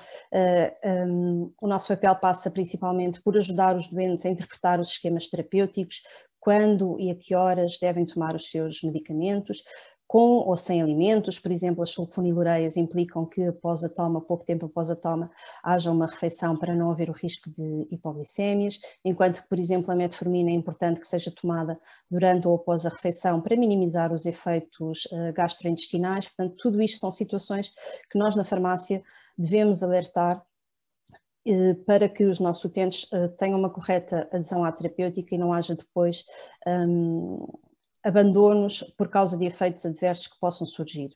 o nosso papel passa principalmente por ajudar os doentes a interpretar os esquemas terapêuticos, quando e a que horas devem tomar os seus medicamentos, com ou sem alimentos. Por exemplo, as sulfonilureias implicam que pouco tempo após a toma, haja uma refeição para não haver o risco de hipoglicémias, enquanto que, por exemplo, a metformina é importante que seja tomada durante ou após a refeição para minimizar os efeitos gastrointestinais. Portanto, tudo isto são situações que nós na farmácia devemos alertar para que os nossos utentes tenham uma correta adesão à terapêutica e não haja depois abandonos por causa de efeitos adversos que possam surgir.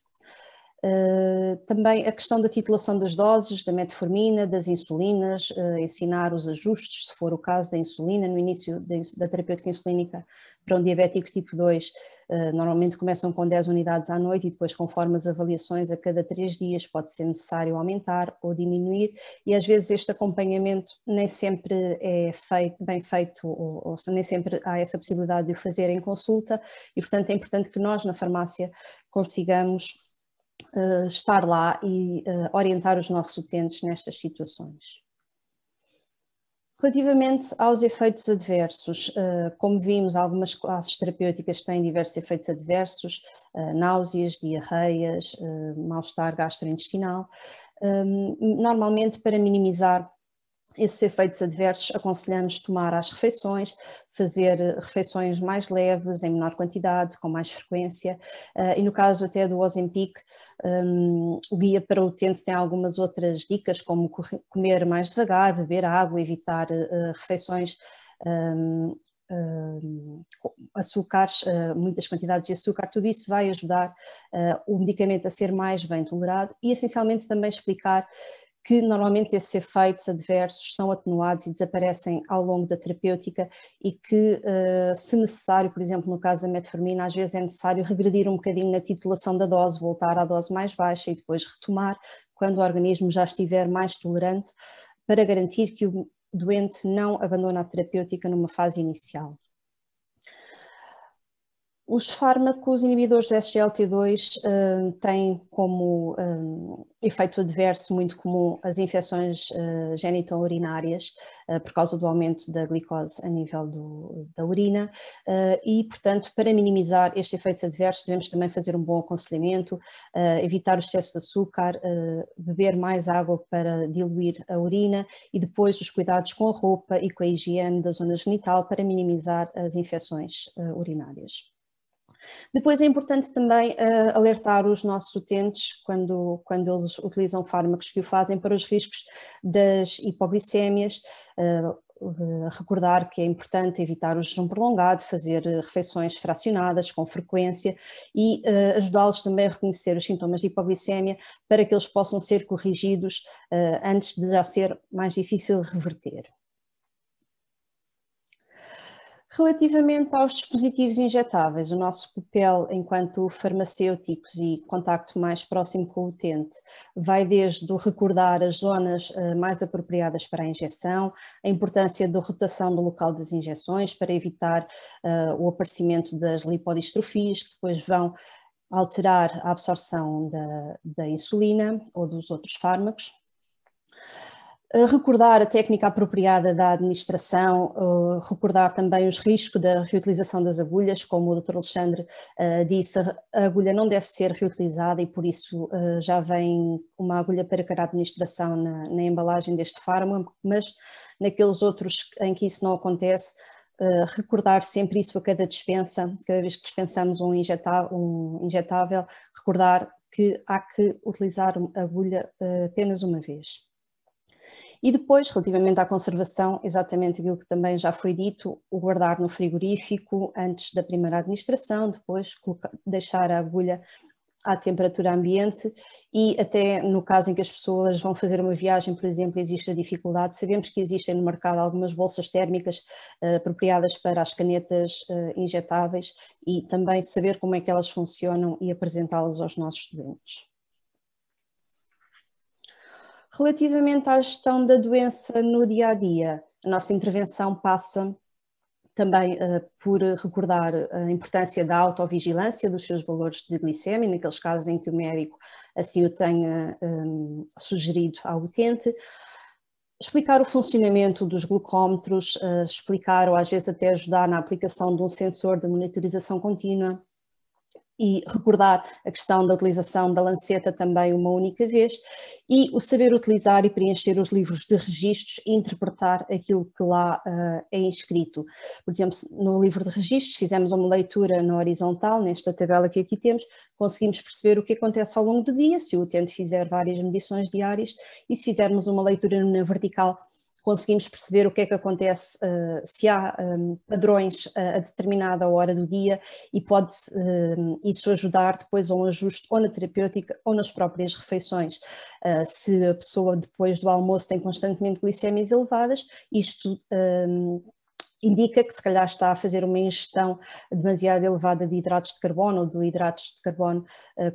Também a questão da titulação das doses, da metformina, das insulinas, ensinar os ajustes, se for o caso da insulina, no início da terapêutica insulínica para um diabético tipo 2, normalmente começam com 10 unidades à noite e depois, conforme as avaliações, a cada 3 dias pode ser necessário aumentar ou diminuir, e às vezes este acompanhamento nem sempre é bem feito, ou nem sempre há essa possibilidade de o fazer em consulta, e portanto é importante que nós na farmácia consigamos estar lá e orientar os nossos utentes nestas situações. Relativamente aos efeitos adversos, como vimos, algumas classes terapêuticas têm diversos efeitos adversos, náuseas, diarreias, mal-estar gastrointestinal. Normalmente, para minimizar esses efeitos adversos, aconselhamos tomar às refeições, fazer refeições mais leves, em menor quantidade, com mais frequência, e no caso até do Ozempic, o guia para o utente tem algumas outras dicas, como comer mais devagar, beber água, evitar refeições açúcares, muitas quantidades de açúcar, tudo isso vai ajudar o medicamento a ser mais bem tolerado e essencialmente também explicar que normalmente esses efeitos adversos são atenuados e desaparecem ao longo da terapêutica e que, se necessário, por exemplo, no caso da metformina, às vezes é necessário regredir um bocadinho na titulação da dose, voltar à dose mais baixa e depois retomar quando o organismo já estiver mais tolerante, para garantir que o doente não abandona a terapêutica numa fase inicial. Os fármacos inibidores do SGLT2 têm como efeito adverso muito comum as infecções genito-urinárias por causa do aumento da glicose a nível da urina e, portanto, para minimizar estes efeitos adversos devemos também fazer um bom aconselhamento, evitar o excesso de açúcar, beber mais água para diluir a urina e depois os cuidados com a roupa e com a higiene da zona genital para minimizar as infecções urinárias. Depois é importante também alertar os nossos utentes quando eles utilizam fármacos que o fazem para os riscos das hipoglicémias, recordar que é importante evitar o jejum prolongado, fazer refeições fracionadas com frequência e ajudá-los também a reconhecer os sintomas de hipoglicémia para que eles possam ser corrigidos antes de já ser mais difícil reverter. Relativamente aos dispositivos injetáveis, o nosso papel enquanto farmacêuticos e contacto mais próximo com o utente vai desde o recordar as zonas mais apropriadas para a injeção, a importância da rotação do local das injeções para evitar o aparecimento das lipodistrofias que depois vão alterar a absorção da insulina ou dos outros fármacos. Recordar a técnica apropriada da administração, recordar também os riscos da reutilização das agulhas, como o Dr. Alexandre disse, a agulha não deve ser reutilizada e por isso já vem uma agulha para cada administração na embalagem deste fármaco, mas naqueles outros em que isso não acontece, recordar sempre isso a cada dispensa, cada vez que dispensamos um injetável, recordar que há que utilizar a agulha apenas uma vez. E depois, relativamente à conservação, exatamente aquilo que também já foi dito, o guardar no frigorífico antes da primeira administração, depois deixar a agulha à temperatura ambiente e até no caso em que as pessoas vão fazer uma viagem, por exemplo, existe a dificuldade, sabemos que existem no mercado algumas bolsas térmicas apropriadas para as canetas injetáveis e também saber como é que elas funcionam e apresentá-las aos nossos doentes. Relativamente à gestão da doença no dia-a-dia, a nossa intervenção passa também por recordar a importância da autovigilância dos seus valores de glicemia, naqueles casos em que o médico assim o tenha sugerido ao utente, explicar o funcionamento dos glucómetros, explicar ou às vezes até ajudar na aplicação de um sensor de monitorização contínua, e recordar a questão da utilização da lanceta também uma única vez e o saber utilizar e preencher os livros de registros e interpretar aquilo que lá é inscrito. Por exemplo, no livro de registros fizemos uma leitura na horizontal, nesta tabela que aqui temos, conseguimos perceber o que acontece ao longo do dia, se o utente fizer várias medições diárias e se fizermos uma leitura na vertical, conseguimos perceber o que é que acontece se há padrões a determinada hora do dia e pode isso ajudar depois a um ajuste ou na terapêutica ou nas próprias refeições. Se a pessoa depois do almoço tem constantemente glicémias elevadas, isto indica que se calhar está a fazer uma ingestão demasiado elevada de hidratos de carbono ou de hidratos de carbono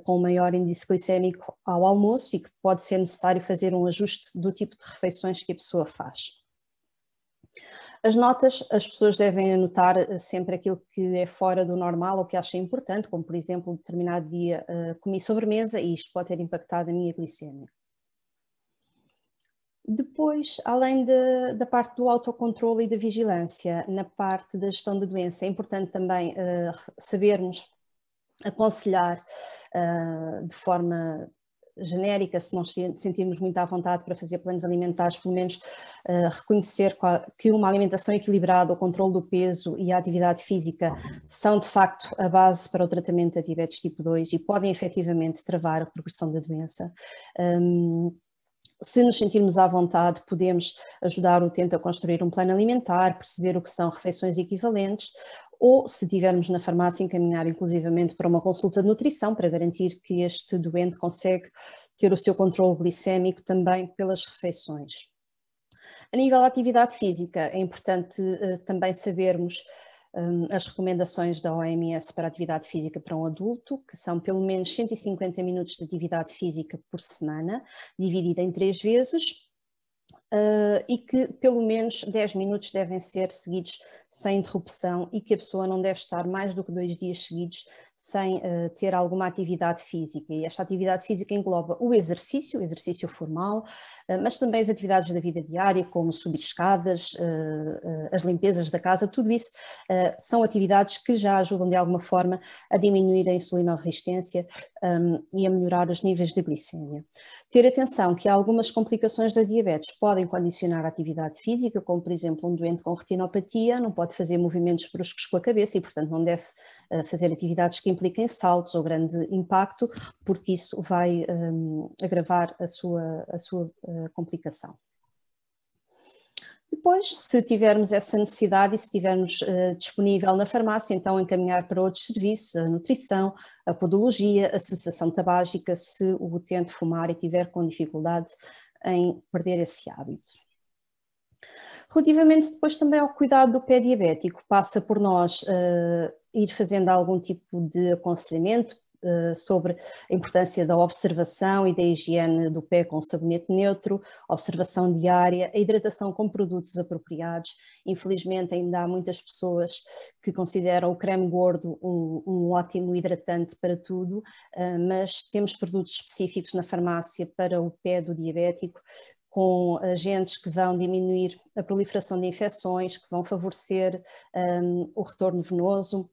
com maior índice glicémico ao almoço e que pode ser necessário fazer um ajuste do tipo de refeições que a pessoa faz. As notas, as pessoas devem anotar sempre aquilo que é fora do normal ou que acham importante, como por exemplo, um determinado dia comi sobremesa e isto pode ter impactado a minha glicemia. Depois, além da parte do autocontrole e da vigilância, na parte da gestão da doença, é importante também sabermos aconselhar de forma genérica, se nós sentirmos muito à vontade para fazer planos alimentares, pelo menos reconhecer que uma alimentação equilibrada, o controle do peso e a atividade física são de facto a base para o tratamento da diabetes tipo 2 e podem efetivamente travar a progressão da doença. Se nos sentirmos à vontade, podemos ajudar o utente a construir um plano alimentar, perceber o que são refeições equivalentes ou, se tivermos na farmácia, encaminhar inclusivamente para uma consulta de nutrição para garantir que este doente consegue ter o seu controle glicémico também pelas refeições. A nível da atividade física, é importante também sabermos as recomendações da OMS para a atividade física para um adulto, que são pelo menos 150 minutos de atividade física por semana, dividida em 3 vezes, e que pelo menos 10 minutos devem ser seguidos sem interrupção e que a pessoa não deve estar mais do que 2 dias seguidos sem ter alguma atividade física. E esta atividade física engloba o exercício formal, mas também as atividades da vida diária, como subir escadas, as limpezas da casa, tudo isso são atividades que já ajudam de alguma forma a diminuir a insulinoresistência e a melhorar os níveis de glicemia. Ter atenção que algumas complicações da diabetes podem condicionar a atividade física, como por exemplo um doente com retinopatia não pode fazer movimentos bruscos com a cabeça e portanto não deve fazer atividades que impliquem saltos ou grande impacto, porque isso vai agravar a sua complicação. Depois, se tivermos essa necessidade e se tivermos disponível na farmácia, então encaminhar para outros serviços, a nutrição, a podologia, a cessação tabágica, se o utente fumar e tiver com dificuldade em perder esse hábito. Relativamente depois também ao cuidado do pé diabético, passa por nós ir fazendo algum tipo de aconselhamento sobre a importância da observação e da higiene do pé com sabonete neutro, observação diária, a hidratação com produtos apropriados. Infelizmente ainda há muitas pessoas que consideram o creme gordo um ótimo hidratante para tudo, mas temos produtos específicos na farmácia para o pé do diabético, com agentes que vão diminuir a proliferação de infecções, que vão favorecer o retorno venoso,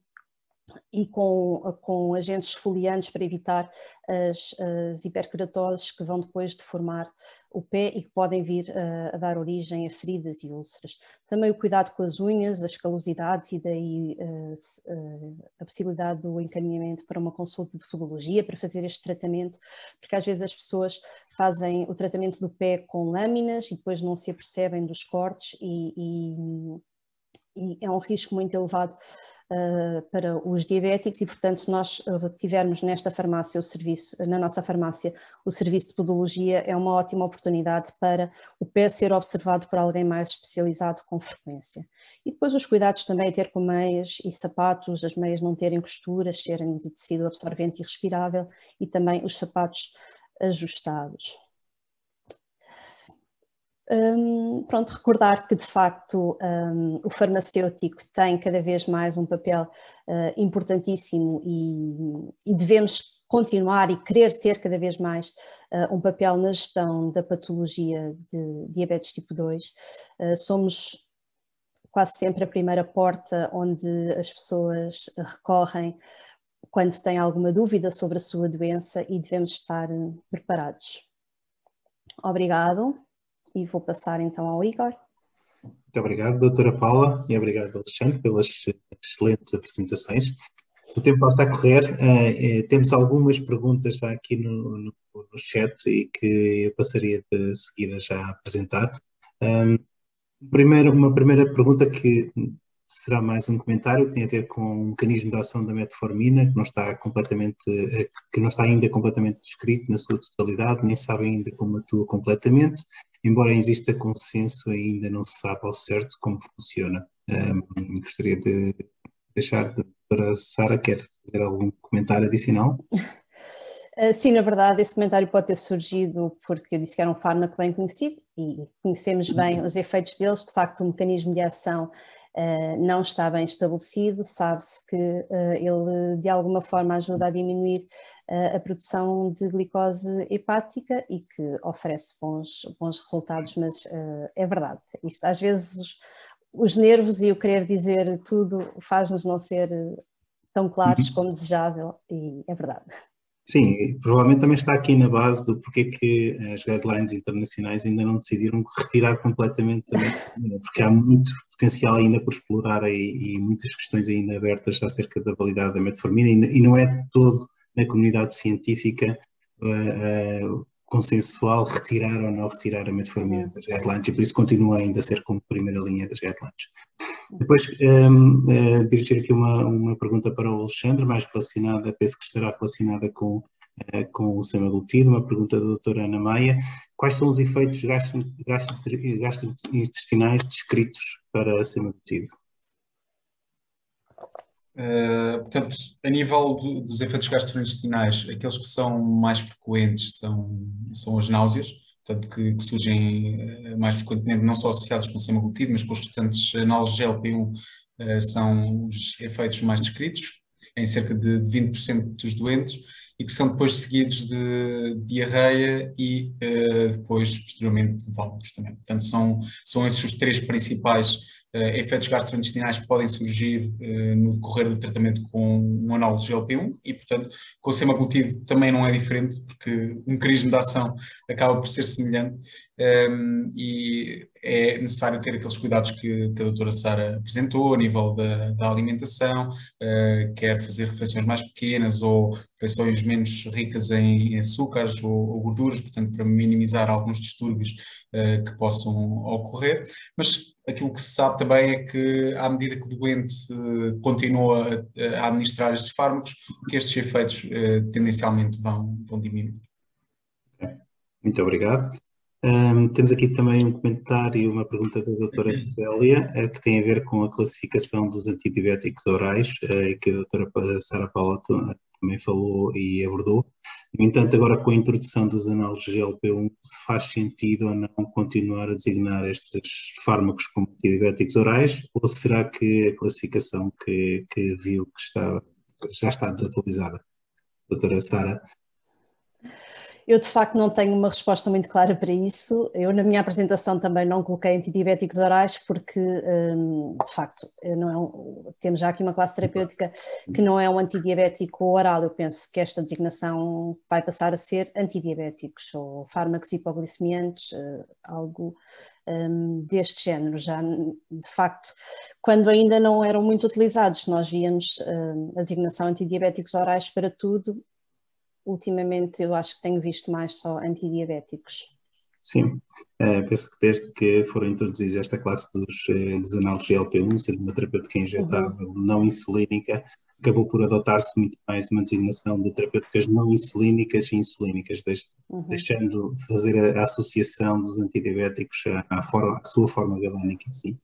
e com agentes esfoliantes para evitar as hiperkeratoses que vão depois deformar o pé e que podem vir a dar origem a feridas e úlceras. Também o cuidado com as unhas, as calosidades e daí a possibilidade do encaminhamento para uma consulta de podologia para fazer este tratamento, porque às vezes as pessoas fazem o tratamento do pé com lâminas e depois não se apercebem dos cortes e é um risco muito elevado para os diabéticos e, portanto, se nós tivermos nesta farmácia na nossa farmácia, o serviço de podologia é uma ótima oportunidade para o pé ser observado por alguém mais especializado com frequência. E depois os cuidados também a ter com meias e sapatos, as meias não terem costuras, serem de tecido absorvente e respirável e também os sapatos ajustados. Pronto, recordar que de facto o farmacêutico tem cada vez mais um papel importantíssimo e devemos continuar e querer ter cada vez mais um papel na gestão da patologia de diabetes tipo 2. Somos quase sempre a primeira porta onde as pessoas recorrem quando têm alguma dúvida sobre a sua doença e devemos estar preparados. Obrigado. E vou passar então ao Igor. Muito obrigado, doutora Paula, e obrigado, Alexandre, pelas excelentes apresentações. O tempo passa a correr, temos algumas perguntas já aqui no chat e que eu passaria de seguida já a apresentar. Uma primeira pergunta que será mais um comentário, que tem a ver com o mecanismo de ação da metformina, que não está ainda completamente descrito na sua totalidade, nem sabe ainda como atua completamente, embora exista consenso, ainda não se sabe ao certo como funciona. Gostaria de deixar para a Sara, quer fazer algum comentário adicional? Sim, na verdade, esse comentário pode ter surgido porque eu disse que era um fármaco bem conhecido e conhecemos bem os efeitos deles. De facto, o mecanismo de ação não está bem estabelecido, sabe-se que ele de alguma forma ajuda a diminuir a produção de glicose hepática e que oferece bons resultados, mas é verdade. Isto, às vezes os nervos e o querer dizer tudo faz-nos não ser tão claros como desejável e é verdade. Sim, provavelmente também está aqui na base do porquê que as guidelines internacionais ainda não decidiram retirar completamente a metformina, porque há muito potencial ainda por explorar e muitas questões ainda abertas acerca da validade da metformina e não é de todo na comunidade científica consensual retirar ou não retirar a metformina das guidelines, e por isso continua ainda a ser como primeira linha das guidelines. Depois, dirigir aqui uma pergunta para o Alexandre, mais relacionada, penso que estará relacionada com o semaglutido, uma pergunta da doutora Ana Maia. Quais são os efeitos gastrointestinais descritos para semaglutido? Portanto, a nível dos efeitos gastrointestinais, aqueles que são mais frequentes são as náuseas, portanto, que surgem mais frequentemente, não só associados com o semaglutido, mas com os restantes análogos GLP-1, são os efeitos mais descritos, em cerca de 20% dos doentes, e que são depois seguidos de diarreia e depois, posteriormente, de vômitos também. Portanto, são esses os três principais efeitos gastrointestinais que podem surgir no decorrer do tratamento com um análogo GLP-1 e, portanto, com o semaglutido também não é diferente, porque o mecanismo de ação acaba por ser semelhante e é necessário ter aqueles cuidados que a doutora Sara apresentou a nível da alimentação, quer fazer refeições mais pequenas ou refeições menos ricas em açúcares ou gorduras, portanto, para minimizar alguns distúrbios que possam ocorrer, mas aquilo que se sabe também é que, à medida que o doente continua a administrar estes fármacos, que estes efeitos tendencialmente vão diminuir. Muito obrigado. Temos aqui também um comentário e uma pergunta da doutora Célia, que tem a ver com a classificação dos antibióticos orais, que a doutora Sara Paula também falou e abordou. No entanto, agora com a introdução dos análogos GLP-1, se faz sentido ou não continuar a designar estes fármacos como antibióticos orais, ou será que a classificação que viu que já está desatualizada? Doutora Sara? Eu, de facto, não tenho uma resposta muito clara para isso. Eu, na minha apresentação, também não coloquei antidiabéticos orais porque, de facto, temos já aqui uma classe terapêutica que não é um antidiabético oral. Eu penso que esta designação vai passar a ser antidiabéticos ou fármacos hipoglicemiantes, algo deste género. Já, de facto, quando ainda não eram muito utilizados, nós víamos a designação antidiabéticos orais para tudo. Ultimamente eu acho que tenho visto mais só antidiabéticos. Sim, penso que desde que foram introduzidos esta classe dos análogos GLP-1, sendo uma terapêutica injetável não insulínica, acabou por adotar-se muito mais uma designação de terapêuticas não insulínicas e insulínicas, deixando de fazer a associação dos antidiabéticos à sua forma galênica em si.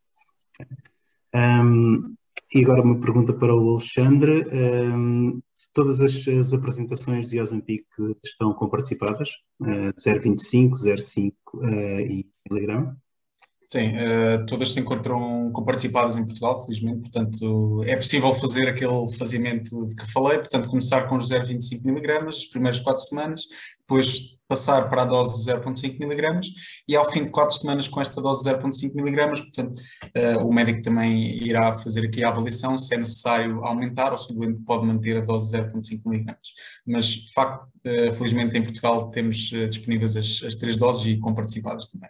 E agora uma pergunta para o Alexandre. Se todas as apresentações de Ozempic estão comparticipadas, de 0,25, 0,5 e miligrama? Sim, todas se encontram comparticipadas em Portugal, felizmente, portanto é possível fazer aquele faziamento de que falei, portanto começar com os 0,25 mg as primeiras 4 semanas, depois passar para a dose de 0,5 mg e ao fim de 4 semanas com esta dose de 0,5 mg, portanto o médico também irá fazer aqui a avaliação se é necessário aumentar ou se o doente pode manter a dose de 0,5 mg. Mas, de facto, felizmente em Portugal temos disponíveis as 3 doses e comparticipadas também.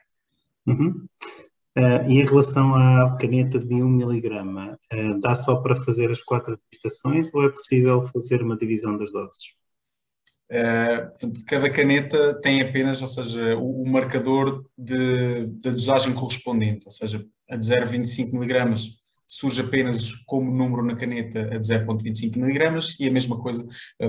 E em relação à caneta de 1 miligrama, dá só para fazer as 4 administrações ou é possível fazer uma divisão das doses? Portanto, cada caneta tem apenas, ou seja, o marcador da dosagem correspondente, ou seja, a de 0,25 mg surge apenas como número na caneta a de 0,25 mg e a mesma coisa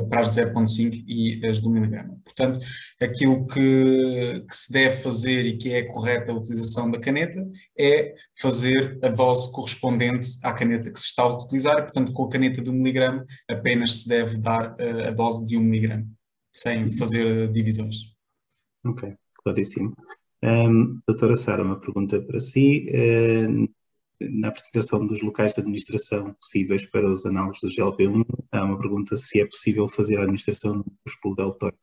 para as de 0,5 e as do miligrama. Portanto, aquilo que se deve fazer e que é correta a utilização da caneta é fazer a dose correspondente à caneta que se está a utilizar e, portanto, com a caneta de 1 miligrama apenas se deve dar a dose de 1 miligrama, sem fazer divisões. Ok, claríssimo. Doutora Sara, uma pergunta para si. Na apresentação dos locais de administração possíveis para os análogos do GLP-1, há uma pergunta se é possível fazer a administração no músculo deltóide.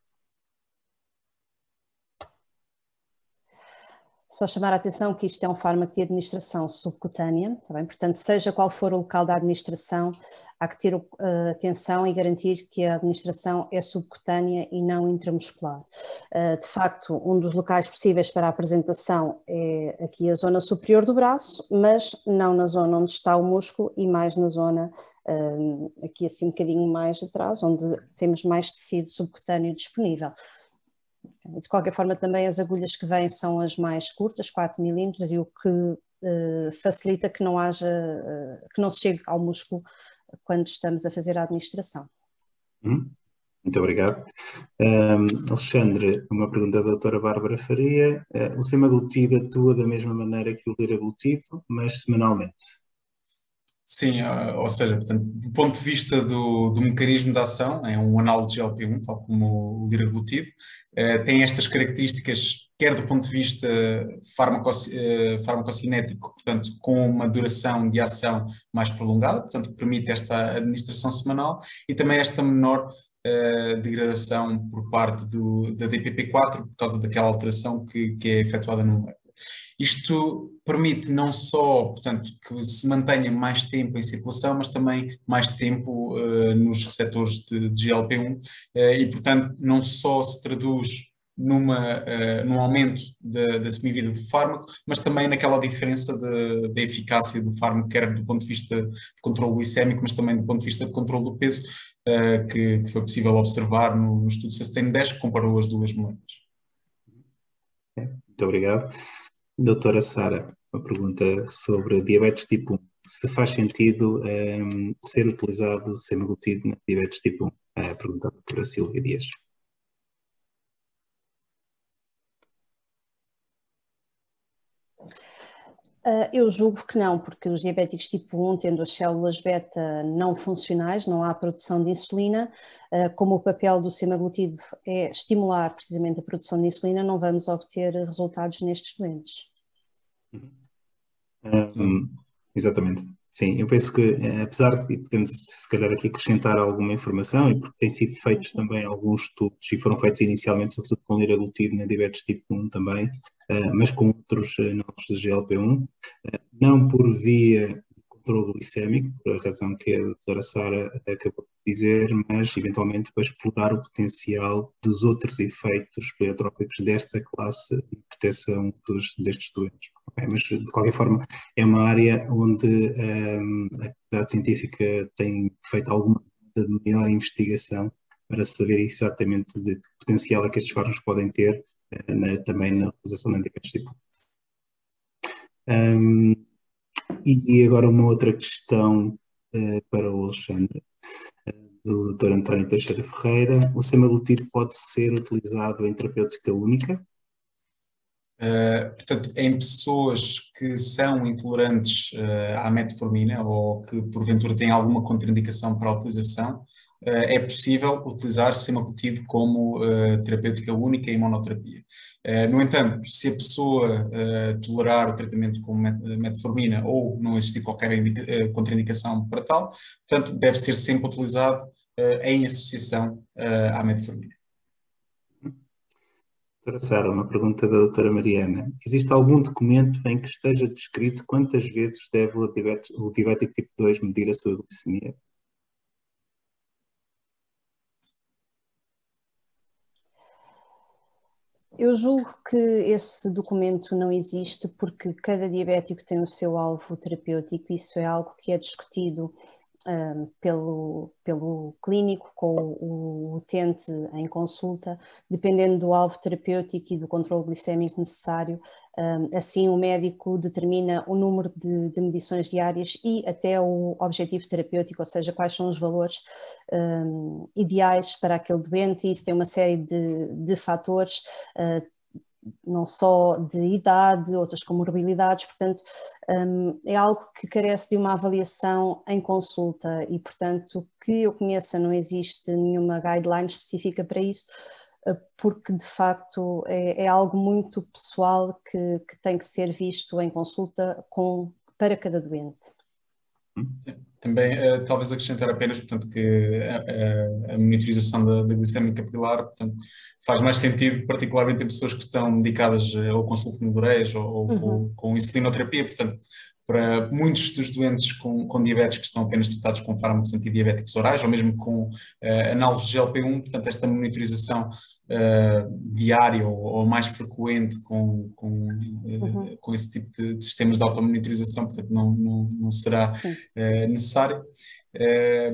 Só chamar a atenção que isto é um fármaco de administração subcutânea, tá bem? Portanto, seja qual for o local da administração, há que ter atenção e garantir que a administração é subcutânea e não intramuscular. De facto, um dos locais possíveis para a apresentação é aqui a zona superior do braço, mas não na zona onde está o músculo e mais na zona aqui assim um bocadinho mais atrás, onde temos mais tecido subcutâneo disponível. E de qualquer forma também as agulhas que vêm são as mais curtas, 4 milímetros, e o que facilita que não haja, que não se chegue ao músculo quando estamos a fazer a administração. Muito obrigado. Alexandre, uma pergunta da doutora Bárbara Faria. O semaglutide atua da mesma maneira que o liraglutide, mas semanalmente? Sim, ou seja, portanto, do ponto de vista do mecanismo de ação, é um análogo de GLP-1, tal como o liraglutide, tem estas características, quer do ponto de vista farmacocinético, portanto, com uma duração de ação mais prolongada, portanto, que permite esta administração semanal, e também esta menor degradação por parte da DPP-4, por causa daquela alteração que é efetuada no molécula. Isto permite não só, portanto, que se mantenha mais tempo em circulação, mas também mais tempo nos receptores de GLP-1 e, portanto, não só se traduz num aumento da semivida do fármaco, mas também naquela diferença da eficácia do fármaco, quer do ponto de vista de controle glicémico, mas também do ponto de vista de controle do peso, que foi possível observar no estudo SUSTAIN-10, que comparou as duas moléculas. Muito obrigado. Doutora Sara, uma pergunta sobre diabetes tipo 1. Se faz sentido ser utilizado semaglutide na diabetes tipo 1? É a pergunta da doutora Silvia Dias. Eu julgo que não, porque os diabéticos tipo 1, tendo as células beta não funcionais, não há produção de insulina, como o papel do semaglutide é estimular precisamente a produção de insulina, não vamos obter resultados nestes doentes. Exatamente. Sim, eu penso que, apesar de podemos se calhar aqui acrescentar alguma informação, e porque têm sido feitos também alguns estudos, e foram feitos inicialmente sobretudo com liraglutide na diabetes tipo 1 também, mas com outros novos de GLP-1, não por via controle glicémico, por a razão que a doutora Sara acabou de dizer, mas eventualmente para explorar o potencial dos outros efeitos pleiotrópicos desta classe de proteção destes doentes. Okay? Mas, de qualquer forma, é uma área onde a comunidade científica tem feito alguma de maior investigação para saber exatamente de que potencial é que estes fármacos podem ter também na utilização de diabetes tipo 1. E agora uma outra questão para o Alexandre, do Dr. António Teixeira Ferreira. O semaglutide pode ser utilizado em terapêutica única? Portanto, em pessoas que são intolerantes à metformina ou que porventura têm alguma contraindicação para a utilização, é possível utilizar semaglutide como terapêutica única em monoterapia. No entanto, se a pessoa tolerar o tratamento com metformina ou não existir qualquer contraindicação para tal, portanto, deve ser sempre utilizado em associação à metformina. Doutora Sara, uma pergunta da doutora Mariana. Existe algum documento em que esteja descrito quantas vezes deve o diabético tipo 2 medir a sua glicemia? Eu julgo que esse documento não existe porque cada diabético tem o seu alvo terapêutico, isso é algo que é discutido pelo clínico com o utente em consulta, dependendo do alvo terapêutico e do controle glicémico necessário. Assim o médico determina o número de medições diárias e até o objetivo terapêutico, ou seja, quais são os valores ideais para aquele doente, e isso tem uma série de fatores, não só de idade, outras comorbilidades, portanto é algo que carece de uma avaliação em consulta e, portanto, que eu conheça, não existe nenhuma guideline específica para isso, porque de facto é algo muito pessoal que tem que ser visto em consulta para cada doente. Também, talvez acrescentar apenas, portanto, que a monitorização da glicemia capilar, portanto, faz mais sentido, particularmente em pessoas que estão medicadas ou com sulfonilureias ou com insulinoterapia, portanto, para muitos dos doentes com diabetes que estão apenas tratados com fármacos antidiabéticos orais ou mesmo com análogos de GLP-1, portanto, esta monitorização diária ou mais frequente com esse tipo de sistemas de automonitorização, portanto não será necessário.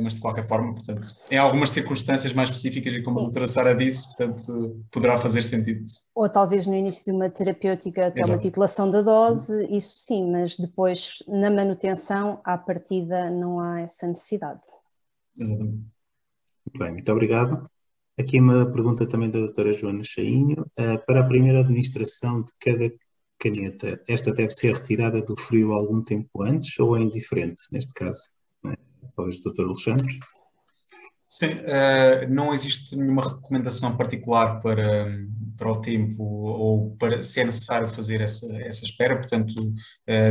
mas de qualquer forma, portanto, em algumas circunstâncias mais específicas e como a doutora Sara disse, portanto, poderá fazer sentido. Ou talvez no início de uma terapêutica até Exato. uma titulação da dose, isso sim, mas depois na manutenção, à partida, não há essa necessidade. Exatamente. Muito bem, muito obrigado. Aqui uma pergunta também da doutora Joana Chainho. Para a primeira administração de cada caneta, esta deve ser retirada do frio algum tempo antes ou é indiferente, neste caso? Pois, doutor Alexandre? Sim, não existe nenhuma recomendação particular para o tempo ou para se é necessário fazer essa espera, portanto,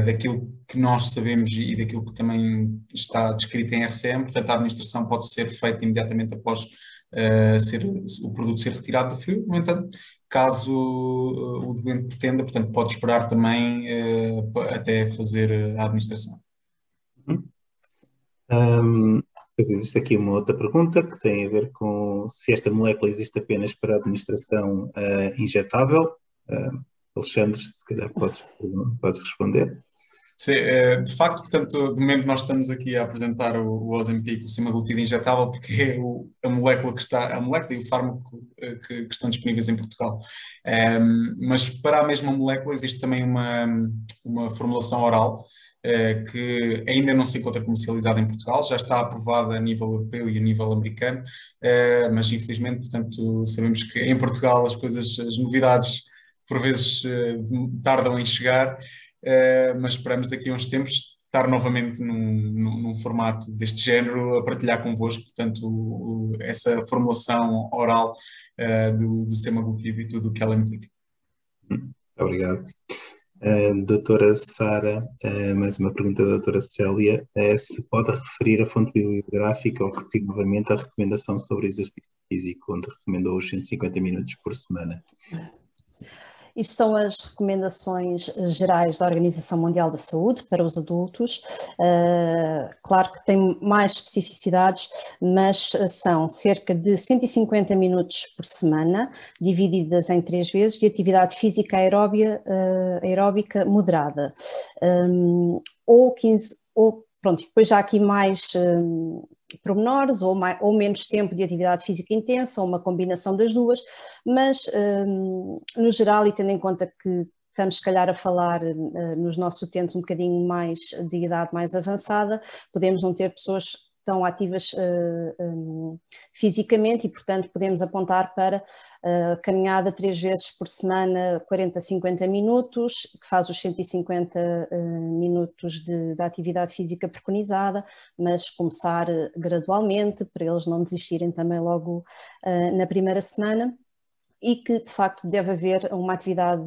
daquilo que nós sabemos e daquilo que também está descrito em RCM, portanto, a administração pode ser feita imediatamente após o produto ser retirado do frio. No entanto, caso o doente pretenda, portanto, pode esperar também até fazer a administração. Pois existe aqui uma outra pergunta que tem a ver com se esta molécula existe apenas para administração injetável. Alexandre, se calhar podes responder. Sim, de facto, portanto, de momento nós estamos aqui a apresentar o Ozempic, o semaglutida injetável, porque é a molécula e o fármaco que estão disponíveis em Portugal. Mas para a mesma molécula existe também uma formulação oral, que ainda não se encontra comercializada em Portugal, já está aprovada a nível europeu e a nível americano, mas infelizmente, portanto, sabemos que em Portugal as novidades por vezes tardam em chegar, mas esperamos daqui a uns tempos estar novamente num formato deste género a partilhar convosco, portanto, essa formulação oral do semaglutida e tudo o que ela implica. Obrigado. Doutora Sara, mais uma pergunta da doutora Célia. Se pode referir a fonte bibliográfica ou repetir novamente a recomendação sobre exercício físico, onde recomendou os 150 minutos por semana? Isto são as recomendações gerais da Organização Mundial da Saúde para os adultos. Claro que tem mais especificidades, mas são cerca de 150 minutos por semana, divididas em 3 vezes, de atividade física aeróbica moderada. Ou 15, pronto, depois já há aqui mais pormenores ou menos tempo de atividade física intensa, ou uma combinação das duas, mas no geral, e tendo em conta que estamos se calhar a falar nos nossos utentes um bocadinho mais de idade mais avançada, podemos não ter pessoas tão ativas fisicamente e, portanto, podemos apontar para caminhada 3 vezes por semana, 40 a 50 minutos, que faz os 150 minutos de atividade física preconizada, mas começar gradualmente, para eles não desistirem também logo na primeira semana. E que de facto deve haver uma atividade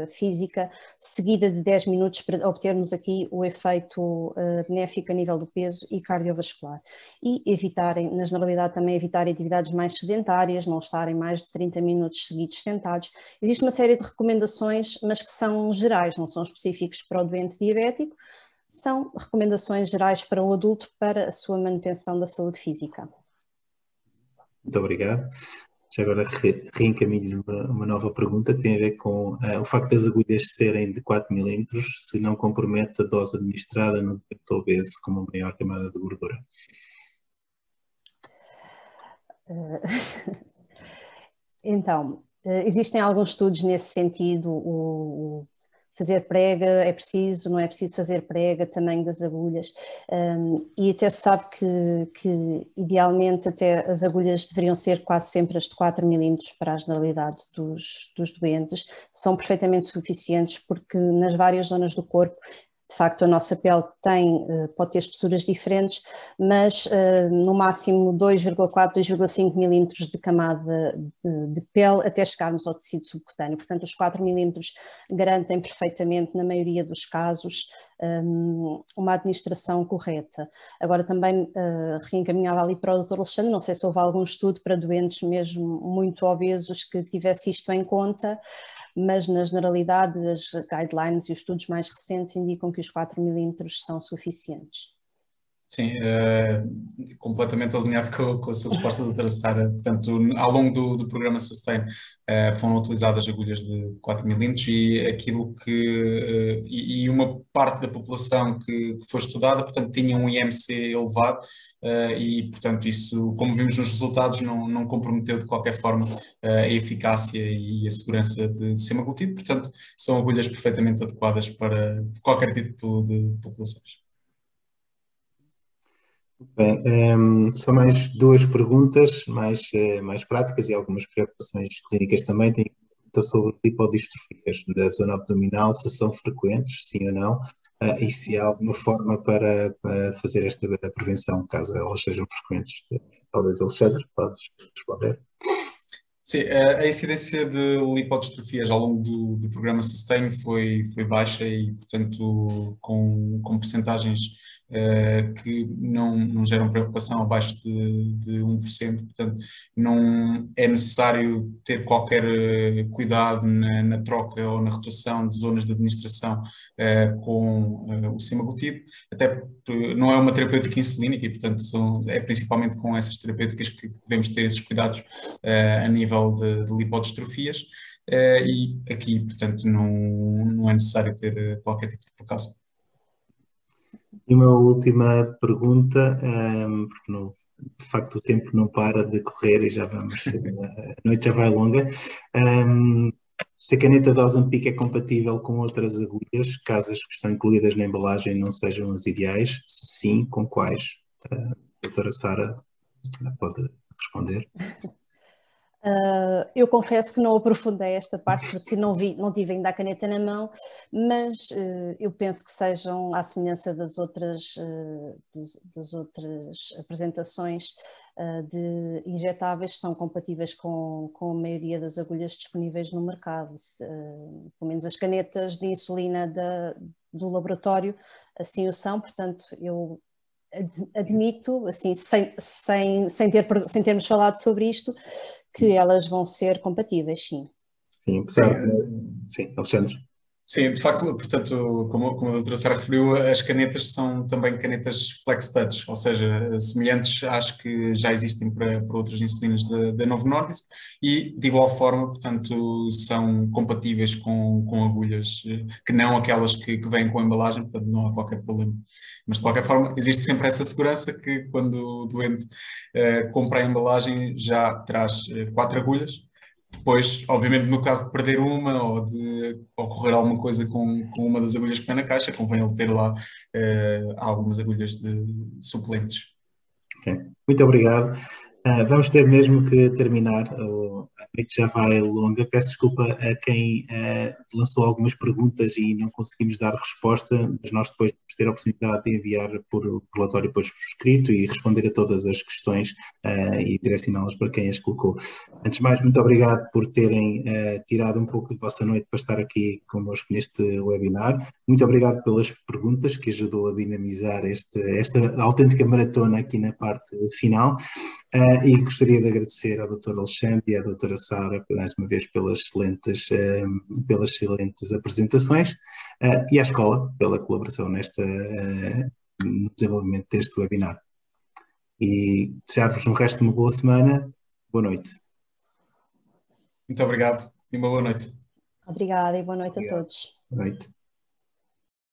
física seguida de 10 minutos para obtermos aqui o efeito benéfico a nível do peso e cardiovascular. E evitarem, na generalidade também evitarem atividades mais sedentárias, não estarem mais de 30 minutos seguidos sentados. Existe uma série de recomendações, mas que são gerais, não são específicos para o doente diabético, são recomendações gerais para o adulto para a sua manutenção da saúde física. Muito obrigado. Já agora reencaminho uma nova pergunta que tem a ver com o facto das agulhas serem de 4 milímetros, se não compromete a dose administrada no doente obeso com uma maior camada de gordura. Então, existem alguns estudos nesse sentido. Fazer prega é preciso, não é preciso fazer prega, tamanho das agulhas, e até se sabe que idealmente até as agulhas deveriam ser quase sempre as de 4 milímetros para a generalidade dos doentes, são perfeitamente suficientes porque nas várias zonas do corpo, de facto a nossa pele pode ter espessuras diferentes, mas no máximo 2,4, 2,5 milímetros de camada de pele até chegarmos ao tecido subcutâneo. Portanto, os 4 milímetros garantem perfeitamente, na maioria dos casos, uma administração correta. Agora também reencaminhava ali para o Dr. Alexandre, não sei se houve algum estudo para doentes mesmo muito obesos que tivesse isto em conta, mas na generalidade as guidelines e os estudos mais recentes indicam que os 4 milímetros são suficientes. Sim, completamente alinhado com a sua resposta, doutora Sara. Portanto, ao longo do programa Sustain, foram utilizadas agulhas de 4 milímetros e aquilo que, e uma parte da população que foi estudada, portanto, tinha um IMC elevado, e, portanto, isso, como vimos nos resultados, não comprometeu de qualquer forma a eficácia e a segurança de semaglutide. Portanto, são agulhas perfeitamente adequadas para qualquer tipo de populações. Bem, só mais duas perguntas mais práticas e algumas preocupações clínicas também. Tenho pergunta sobre lipodistrofias da zona abdominal, se são frequentes, sim ou não, e se há alguma forma para fazer esta prevenção, caso elas sejam frequentes. Talvez, Alexandre, podes responder. Sim, a incidência de lipodistrofias ao longo do programa Sustain foi baixa e, portanto, com percentagens que não geram preocupação, abaixo de 1%. Portanto, não é necessário ter qualquer cuidado na troca ou na rotação de zonas de administração com o semaglutide, até porque não é uma terapêutica insulínica e, portanto, é principalmente com essas terapêuticas que devemos ter esses cuidados a nível de lipodistrofias, e aqui, portanto, não é necessário ter qualquer tipo de precaução. E uma última pergunta, porque de facto o tempo não para de correr e já vamos, a noite já vai longa. Se a caneta de Ozempic é compatível com outras agulhas, caso as que estão incluídas na embalagem não sejam as ideais, se sim, com quais? A doutora Sara pode responder. Eu confesso que não aprofundei esta parte porque não tive ainda a caneta na mão, mas eu penso que sejam à semelhança das outras apresentações de injetáveis, são compatíveis com a maioria das agulhas disponíveis no mercado. Pelo menos as canetas de insulina do laboratório assim o são, portanto eu admito, assim, sem termos falado sobre isto, que elas vão ser compatíveis, sim. Sim, apesar sim, Alexandre. Sim, de facto, portanto, como a doutora Sara referiu, as canetas são também canetas Flex Touch, ou seja, semelhantes às que já existem para outras insulinas da Novo Nordisk e, de igual forma, portanto, são compatíveis com agulhas que não aquelas que vêm com a embalagem, portanto, não há qualquer problema. Mas, de qualquer forma, existe sempre essa segurança que, quando o doente compra a embalagem, já traz 4 agulhas. Depois, obviamente, no caso de perder uma ou de ocorrer alguma coisa com uma das agulhas que vem na caixa, convém ele ter lá algumas agulhas de suplentes. Okay. Muito obrigado. Vamos ter mesmo que terminar, a noite já vai longa. Peço desculpa a quem lançou algumas perguntas e não conseguimos dar resposta, mas nós depois vamos ter a oportunidade de enviar por relatório depois por escrito e responder a todas as questões e direcioná-las para quem as colocou. Antes de mais, muito obrigado por terem tirado um pouco de vossa noite para estar aqui connosco neste webinar. Muito obrigado pelas perguntas que ajudou a dinamizar esta autêntica maratona aqui na parte final. E gostaria de agradecer ao Dr. Alexandre e à doutora Sara, mais uma vez, pelas excelentes apresentações e à escola pela colaboração no desenvolvimento deste webinar. E desejar-vos um resto de uma boa semana. Boa noite. Muito obrigado e uma boa noite. Obrigada e boa noite a todos. Boa noite.